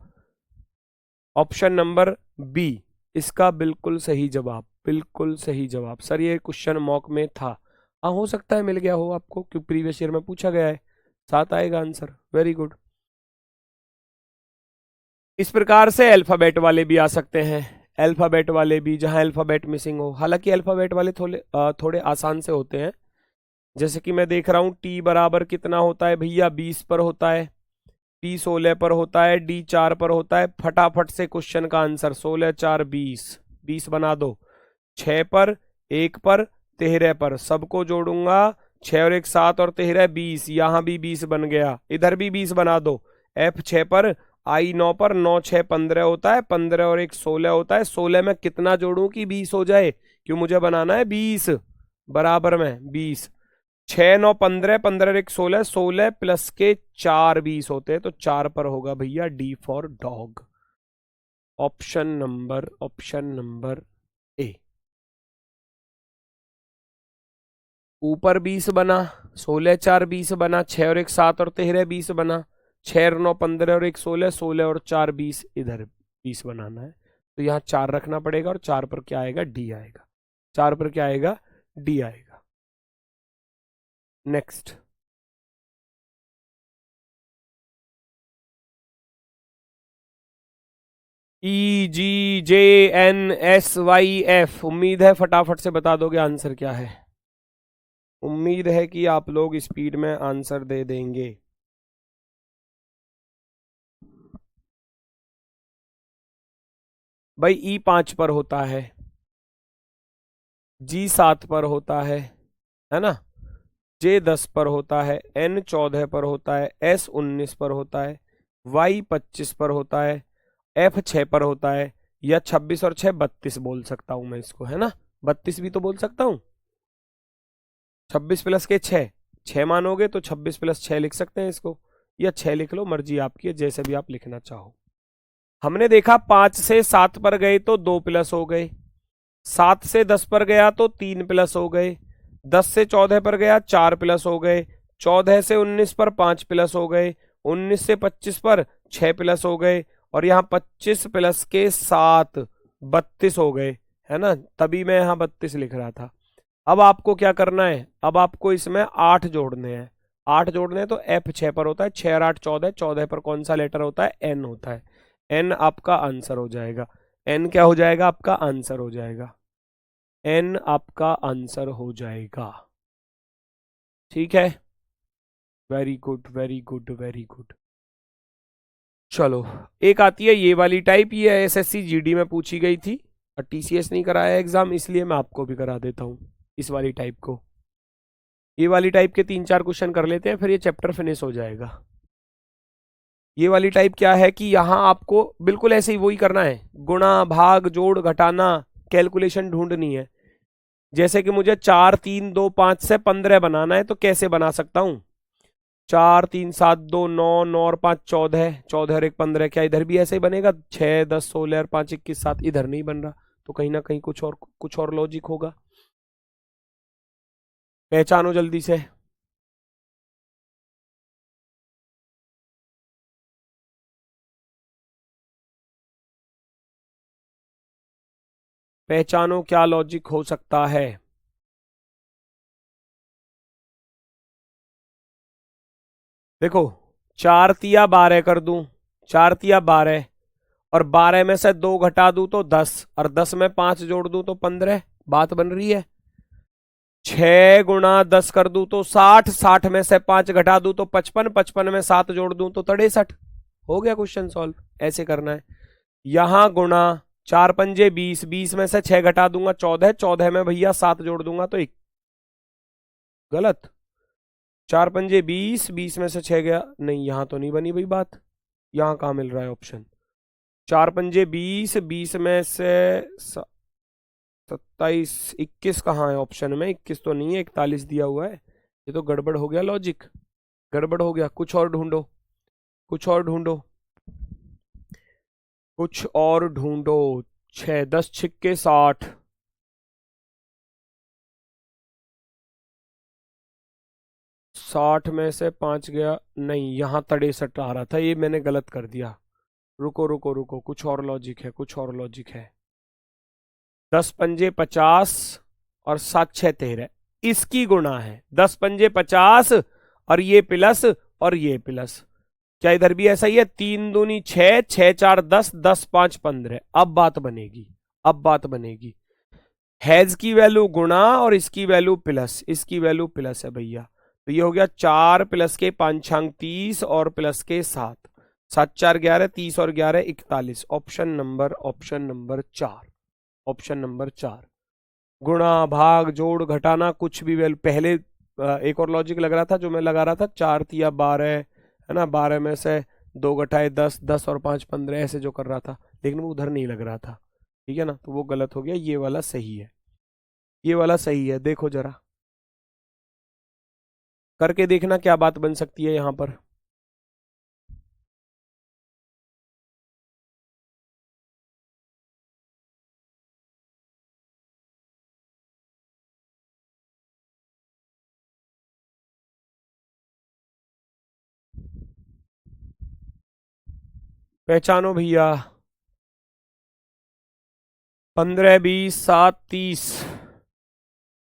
ऑप्शन नंबर बी इसका बिल्कुल सही जवाब, बिल्कुल सही जवाब। सर ये क्वेश्चन मॉक में था, हाँ हो सकता है मिल गया हो आपको, क्योंकि प्रीवियस ईयर में पूछा गया है। 7 आएगा आंसर। Very good. इस प्रकार से अल्फाबेट वाले भी आ सकते हैं, अल्फाबेट वाले भी जहां अल्फाबेट मिसिंग हो। हालांकि अल्फाबेट वाले थोड़े आसान से होते हैं। जैसे कि मैं देख रहा हूं टी बराबर कितना होता है भैया, 20 पर होता है, पी 16 पर होता है, डी 4 पर होता है। फटाफट से क्वेश्चन का आंसर 16 4 20, 20 बना दो। 6 पर, 1 पर, 13 पर, सबको जोड़ूंगा। 6 और 1 7 और 13 20, यहां भी 20 बन गया, इधर भी 20 बना दो। एफ 6 पर, आई 9 पर, 9 6 15 होता है, 15 और 1 16 होता है। 16 में कितना जोड़ूं कि 20 हो जाए, क्यों मुझे बनाना है 20 बराबर में 20। 6 9 15, 15 और 1 16, 16 प्लस के 4 20 होते हैं, तो 4 पर होगा भैया D for dog. Option number A. ऊपर 20 बना, 16 4 20 बना, 6 और 1 7 और 13 20 बना, 6 और 9 15 और 1 16, 16 और 4 20, इधर 20 बनाना है। तो यहाँ 4 रखना पड़ेगा, और 4 पर क्या आएगा, डी आएगा। 4 पर क्या आएगा, डी आएगा। नेक्स्ट। EGJNSYF, उम्मीद है फटाफट से बता दोगे आंसर क्या है। उम्मीद है कि आप लोग स्पीड में आंसर दे देंगे। भाई ई 5 पर होता है, जी 7 पर होता है ना, जे 10 पर होता है, एन 14 पर होता है, एस 19 पर होता है, वाई 25 पर होता है, एफ 6 पर होता है, या 26 और 6 32 बोल सकता हूं मैं इसको, है ना। 32 भी तो बोल सकता हूं। 26 प्लस के 6, 6 मानोगे तो 26 प्लस 6 लिख सकते हैं इसको, या 6 लिख लो, मर्जी आपकी है, जैसे भी आप लिखना चाहो। हमने देखा 5 से 7 पर गए तो 2 प्लस हो गए, 7 से 10 पर गया तो 3 प्लस हो गए, 10 से 14 पर गया 4 प्लस हो गए, 14 से 19 पर 5 प्लस हो गए, 19 से 25 पर 6 प्लस हो गए, और यहाँ 25 प्लस के 7 32 हो गए, है ना। तभी मैं यहाँ 32 लिख रहा था। अब आपको क्या करना है, अब आपको इसमें 8 जोड़ने हैं। 8 जोड़ने हैं तो एफ 6 पर होता है, 6 और 8 14, 14 पर कौन सा लेटर होता है, एन होता है। एन आपका आंसर हो जाएगा। एन क्या हो जाएगा, आपका आंसर हो जाएगा। एन आपका आंसर हो जाएगा। ठीक है, very good very good very good. चलो, एक आती है ये वाली टाइप, ये एसएससी जीडी में पूछी गई थी, और टीसीएस नहीं कराया एग्जाम, इसलिए मैं आपको भी करा देता हूं इस वाली टाइप को। ये वाली टाइप के 3 4 क्वेश्चन कर लेते हैं, फिर ये चैप्टर फिनिश हो जाएगा। ये वाली टाइप क्या है कि यहां आपको बिल्कुल ऐसे ही वही करना है, गुणा भाग जोड़ घटाना, कैलकुलेशन ढूंढनी है। जैसे कि मुझे 4 3 2 5 से 15 बनाना है, तो कैसे बना सकता हूं। 4 3 7 2 9, 9 और 5 14, 14 और 1 15, क्या इधर भी ऐसे ही बनेगा। 6 10 16 और 5 21 7, इधर नहीं बन रहा, तो कहीं ना कहीं कुछ और लॉजिक होगा। पहचानो जल्दी से। पहचानो क्या लॉजिक हो सकता है। देखो, 4 तिया 12 कर दूं, 4 तिया 12, और 12 में से 2 घटा दूं तो 10, और 10 में 5 जोड़ दूं तो 15, बात बन रही है। 6 गुणा 10 कर दूं तो 60, 60 में से 5 घटा दूं तो 55, 55 में 7 जोड़ दूं तो 63। हो गया क्वेश्चन सॉल्व। ऐसे करना है। यहां गुणा 4 पंजे 20, 20 में से 6 घटा दूंगा 14, 14 में भैया 7 जोड़ दूंगा तो 1। गलत। 4 पंजे 20, 20 में से 6 गया, नहीं यहां तो नहीं बनी भाई बात। यहां कहां मिल रहा है ऑप्शन। 4 पंजे 20, 20 में से 27, 21 कहाँ है ऑप्शन में, 21 तो नहीं है, 41 दिया हुआ है। ये तो गड़बड़ हो गया लॉजिक, गड़बड़ हो गया। कुछ और ढूंढो, कुछ और ढूंढो, कुछ और ढूंढो। 6 10 छिक्के 60, 60 में से 5 गया, नहीं यहाँ 63 आ रहा था, ये मैंने गलत कर दिया। रुको रुको रुको, कुछ और लॉजिक है, कुछ और लॉजिक है। 10 पंजे 50, और 7 6 13, इसकी गुणा है। 10 पंजे 50 और ये प्लस और ये प्लस। क्या इधर भी ऐसा ही है? 3 दूनी 6, 6 4 10, 10 5 15। अब बात बनेगी, अब बात बनेगी। हैज की वैल्यू गुणा और इसकी वैल्यू प्लस, इसकी वैल्यू प्लस है भैया। तो ये हो गया 4 प्लस के 5 छंग 30 और प्लस के 7, 7 4 11, 30 और 11 41। Option number 4, option number 4। गुणा भाग जोड़ घटाना कुछ भी वैल्यू पहले एक और लॉजिक लग रहा था जो मैं लगा रहा था, 4 तिया 12 है ना, 12 में से 2 घटाए 10, 10 और 5 15 ऐसे जो कर रहा था, लेकिन वो उधर नहीं लग रहा था। ठीक है ना, तो वो गलत हो गया, ये वाला सही है, ये वाला सही है। देखो जरा करके देखना क्या बात बन सकती है यहां पर। पहचानो भैया। 15 20 7 30,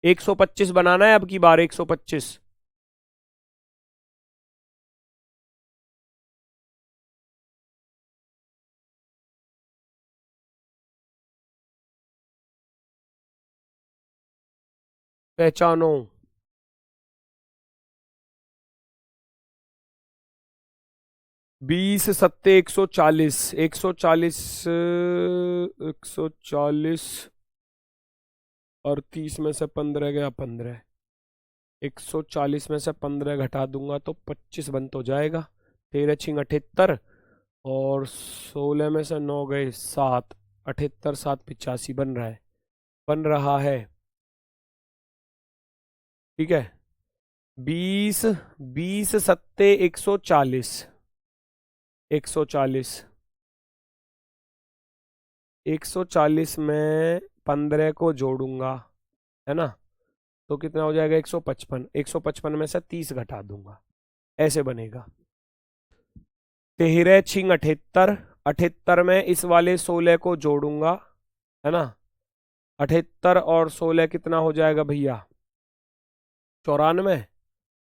125 बनाना है अब की बार, 125। पहचानो। 20 सत्ते 140, 140, 140 और 30 में से 15 गया 15, 140 में से 15 घटा दूंगा तो 25 बन तो जाएगा। 13 छिंग 78 और 16 में से 9 गए 7, 78 7 85 बन रहा है, बन रहा है। ठीक है, 20 20 सत्ते 140, 140, 140 में 15 को जोड़ूंगा है ना, तो कितना हो जाएगा? 155, 155 में से 30 घटा दूंगा, ऐसे बनेगा। 13 छिंग 78, 78 में इस वाले 16 को जोड़ूंगा है ना, 78 और 16 कितना हो जाएगा भैया? 94,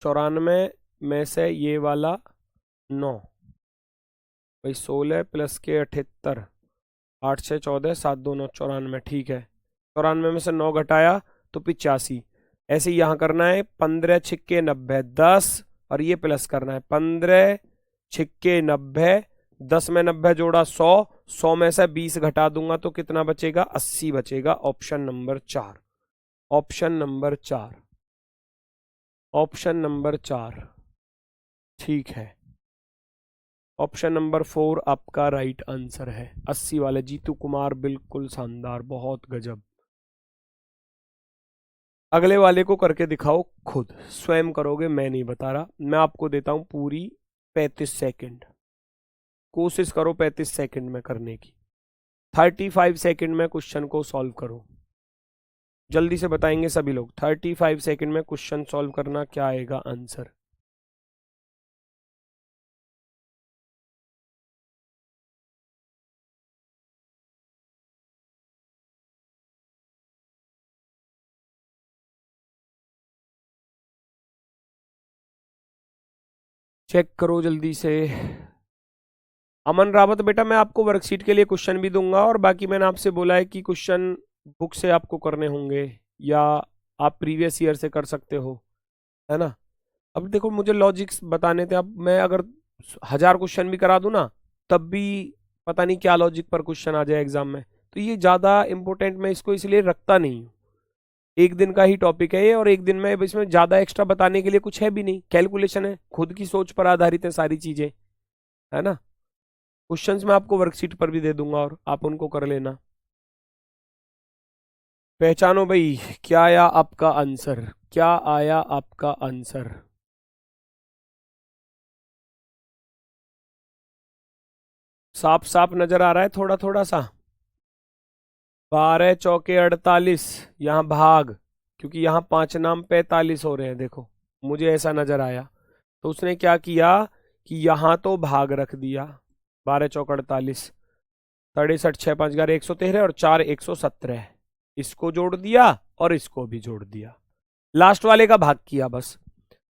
94 में से ये वाला 9, भाई 16 प्लस के 78, 8 6 14 7 2 9 94। ठीक है, 94 में से 9 घटाया तो 85। ऐसे ही यहां करना है, 15 छिक्के 90 10 और ये प्लस करना है, 15 छिक्के 90, 10 में 90 जोड़ा 100, 100 में से 20 घटा दूंगा तो कितना बचेगा? 80 बचेगा। Option number 4, option number 4, option number 4 ठीक है। ऑप्शन नंबर 4 आपका राइट आंसर है। 80 वाले जीतू कुमार, बिल्कुल शानदार, बहुत गजब। अगले वाले को करके दिखाओ, खुद स्वयं करोगे, मैं नहीं बता रहा। मैं आपको देता हूं पूरी 35 सेकंड, कोशिश करो 35 सेकंड में करने की। 35 सेकंड में क्वेश्चन को सॉल्व करो, जल्दी से बताएंगे सभी लोग। 35 सेकंड में क्वेश्चन सॉल्व करना, क्या आएगा आंसर? चेक करो जल्दी से। अमन रावत बेटा, मैं आपको वर्कशीट के लिए क्वेश्चन भी दूंगा, और बाकी मैंने आपसे बोला है कि क्वेश्चन बुक से आपको करने होंगे या आप प्रीवियस ईयर से कर सकते हो, है ना। अब देखो मुझे लॉजिक्स बताने थे, अब मैं अगर 1000 क्वेश्चन भी करा दूं ना, तब भी पता नहीं क्या लॉजिक पर क्वेश्चन आ जाए एग्जाम में। तो ये ज़्यादा इंपॉर्टेंट मैं इसको इसलिए रखता नहीं हूँ। एक दिन का ही टॉपिक है ये, और एक दिन में इसमें ज़्यादा एक्स्ट्रा बताने के लिए कुछ है भी नहीं, कैलकुलेशन है, खुद की सोच पर आधारित है सारी चीज़ें, है ना। क्वेश्चंस मैं आपको वर्कशीट पर भी दे दूंगा और आप उनको कर लेना। पहचानो भाई, क्या आया आपका आंसर? क्या आया आपका आंसर? साफ साफ नजर आ रहा है थोड़ा थोड़ा सा? 12 चौके 48, यहाँ भाग, क्योंकि यहाँ 5 नाम 45 हो रहे हैं, देखो मुझे ऐसा नजर आया। तो उसने क्या किया कि यहाँ तो भाग रख दिया, 12 चौक 48, 67 6 5 11 113 और 4 117, इसको जोड़ दिया और इसको भी जोड़ दिया। लास्ट वाले का भाग किया बस।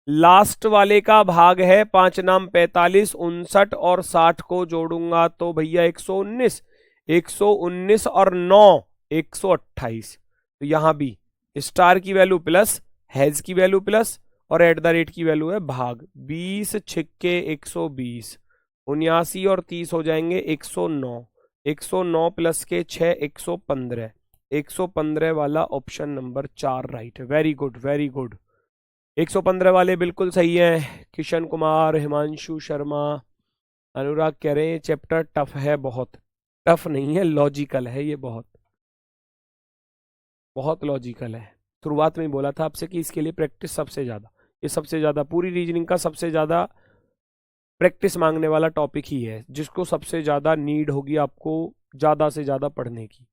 लास्ट वाले का भाग है 5 नाम 45, 59 और 60 को जोड़ूंगा तो भैया 119, 119 और 9 128। तो यहां भी स्टार की वैल्यू प्लस, हैज की वैल्यू प्लस और एट द रेट की वैल्यू है भाग। 20 छिक्के 120, 79 और 30 हो जाएंगे 109, 109 प्लस के 6 115, 115 वाला ऑप्शन नंबर 4 राइट है। Very good very good. 115 वाले बिल्कुल सही है। किशन कुमार, हिमांशु शर्मा, अनुराग कह रहे हैं चैप्टर टफ है। बहुत टफ नहीं है, लॉजिकल है ये, बहुत बहुत लॉजिकल है। शुरुआत में ही बोला था आपसे कि इसके लिए प्रैक्टिस सबसे ज्यादा, ये सबसे ज्यादा पूरी रीजनिंग का सबसे ज्यादा प्रैक्टिस मांगने वाला टॉपिक ही है, जिसको सबसे ज्यादा नीड होगी आपको ज्यादा से ज्यादा पढ़ने की।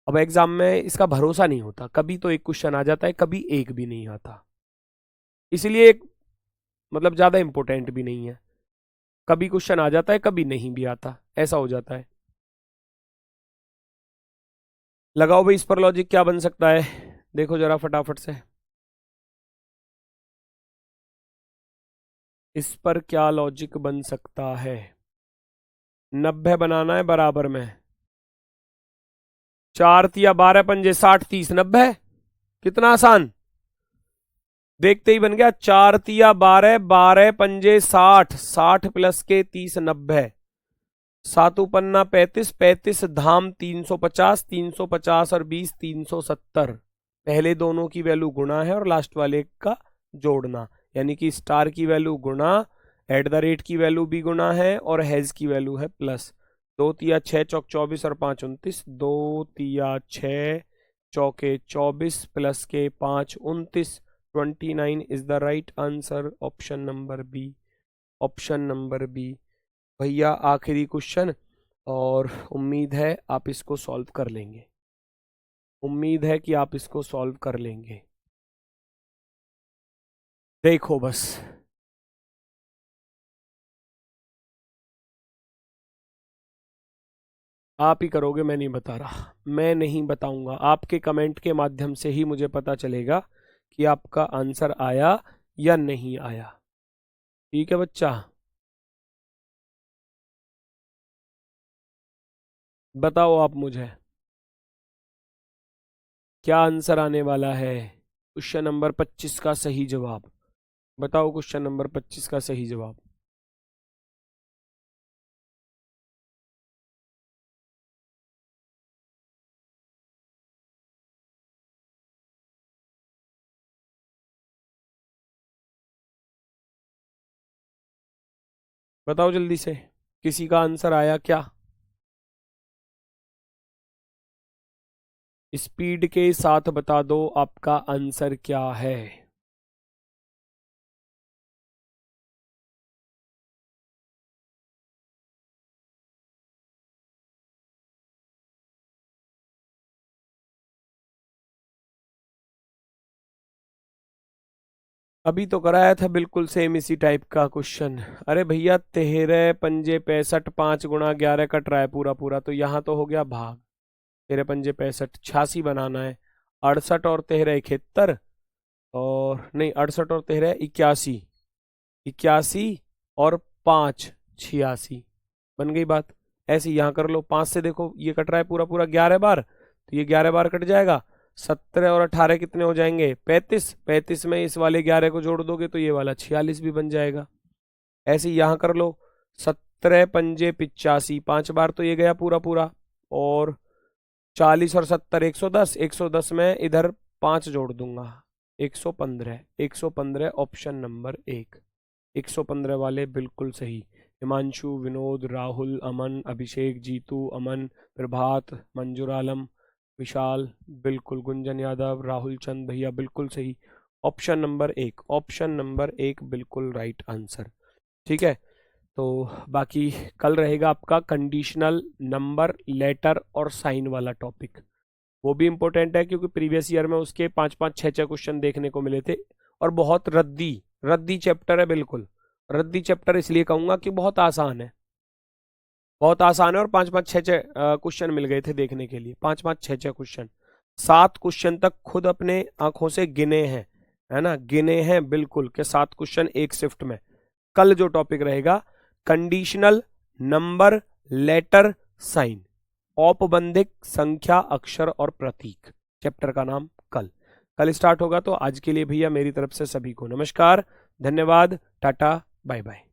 अब एग्जाम में इसका भरोसा नहीं होता, कभी तो एक क्वेश्चन आ जाता है, कभी एक भी नहीं आता, इसलिए एक मतलब ज्यादा इंपॉर्टेंट भी नहीं है। कभी क्वेश्चन आ जाता है, कभी नहीं भी आता, ऐसा हो जाता है। लगाओ भाई इस पर लॉजिक क्या बन सकता है, देखो जरा फटाफट से। इस पर क्या लॉजिक बन सकता है। 90 बनाना है बराबर में, 4 तिया 12 पंजे 60 30 90। कितना आसान, देखते ही बन गया। 4 तिया 12, 12 पंजे 60, 60 प्लस के 30 90, 7 पन्ना 35, 35 धाम 350, 350 और 20 370। पहले दोनों की वैल्यू गुणा है और लास्ट वाले का जोड़ना, यानी कि स्टार की वैल्यू गुणा, एट द रेट की वैल्यू भी गुणा है और हैज की वैल्यू है प्लस। 2 तिया 6 चौक 24 और 5 29, 2 तिया 6 चौके 24 प्लस के 5 29, 29 is the right answer, option number B, option number B. भैया आखिरी क्वेश्चन, और उम्मीद है आप इसको सॉल्व कर लेंगे, उम्मीद है कि आप इसको सॉल्व कर लेंगे। देखो बस, आप ही करोगे, मैं नहीं बता रहा, मैं नहीं बताऊंगा। आपके कमेंट के माध्यम से ही मुझे पता चलेगा कि आपका आंसर आया या नहीं आया। ठीक है बच्चा, बताओ आप मुझे क्या आंसर आने वाला है। क्वेश्चन नंबर 25 का सही जवाब बताओ, क्वेश्चन नंबर 25 का सही जवाब। बताओ जल्दी से, किसी का आंसर आया क्या। स्पीड के साथ बता दो आपका आंसर क्या है। अभी तो कराया था बिल्कुल सेम इसी टाइप का क्वेश्चन। अरे भैया 13 पंजे 65, 5 गुणा 11 कट रहा है पूरा पूरा, तो यहाँ तो हो गया भाग। 13 पंजे 65, 86 बनाना है। 68 और 13 71, और नहीं 68 और 13 81, 81 और 5 86, बन गई बात। ऐसे यहाँ कर लो, 5 से देखो ये कट रहा है पूरा पूरा 11 बार, तो ये 11 बार कट जाएगा। 17 और 18 कितने हो जाएंगे 35, 35 में इस वाले 11 को जोड़ दोगे तो ये वाला 46 भी बन जाएगा। ऐसे यहाँ कर लो, 17 पंजे 85, 5 बार तो ये गया पूरा पूरा, और 40 और 70 110, 110 में इधर 5 जोड़ दूंगा 115, 115 ऑप्शन नंबर 1। 115 वाले बिल्कुल सही। हिमांशु, विनोद, राहुल, अमन, अभिषेक, जीतू, अमन, प्रभात, मंजूर आलम, विशाल, बिल्कुल, गुंजन यादव, राहुल चंद भैया बिल्कुल सही। ऑप्शन नंबर 1, ऑप्शन नंबर 1 बिल्कुल राइट आंसर। ठीक है, तो बाकी कल रहेगा आपका कंडीशनल नंबर, लेटर और साइन वाला टॉपिक। वो भी इंपॉर्टेंट है क्योंकि प्रीवियस ईयर में उसके 5 5 6 6 क्वेश्चन देखने को मिले थे, और बहुत रद्दी रद्दी चैप्टर है, बिल्कुल रद्दी चैप्टर इसलिए कहूंगा कि बहुत आसान है, बहुत आसान है, और 5 5 6 6 क्वेश्चन मिल गए थे देखने के लिए, 5 5 6 6 क्वेश्चन। 7 क्वेश्चन तक खुद अपने आंखों से गिने हैं, है ना, गिने हैं बिल्कुल के 7 क्वेश्चन एक शिफ्ट में। कल जो टॉपिक रहेगा कंडीशनल नंबर लेटर साइन, औपबंधिक संख्या अक्षर और प्रतीक, चैप्टर का नाम कल स्टार्ट होगा। तो आज के लिए भैया मेरी तरफ से सभी को नमस्कार, धन्यवाद, टाटा, बाय बाय।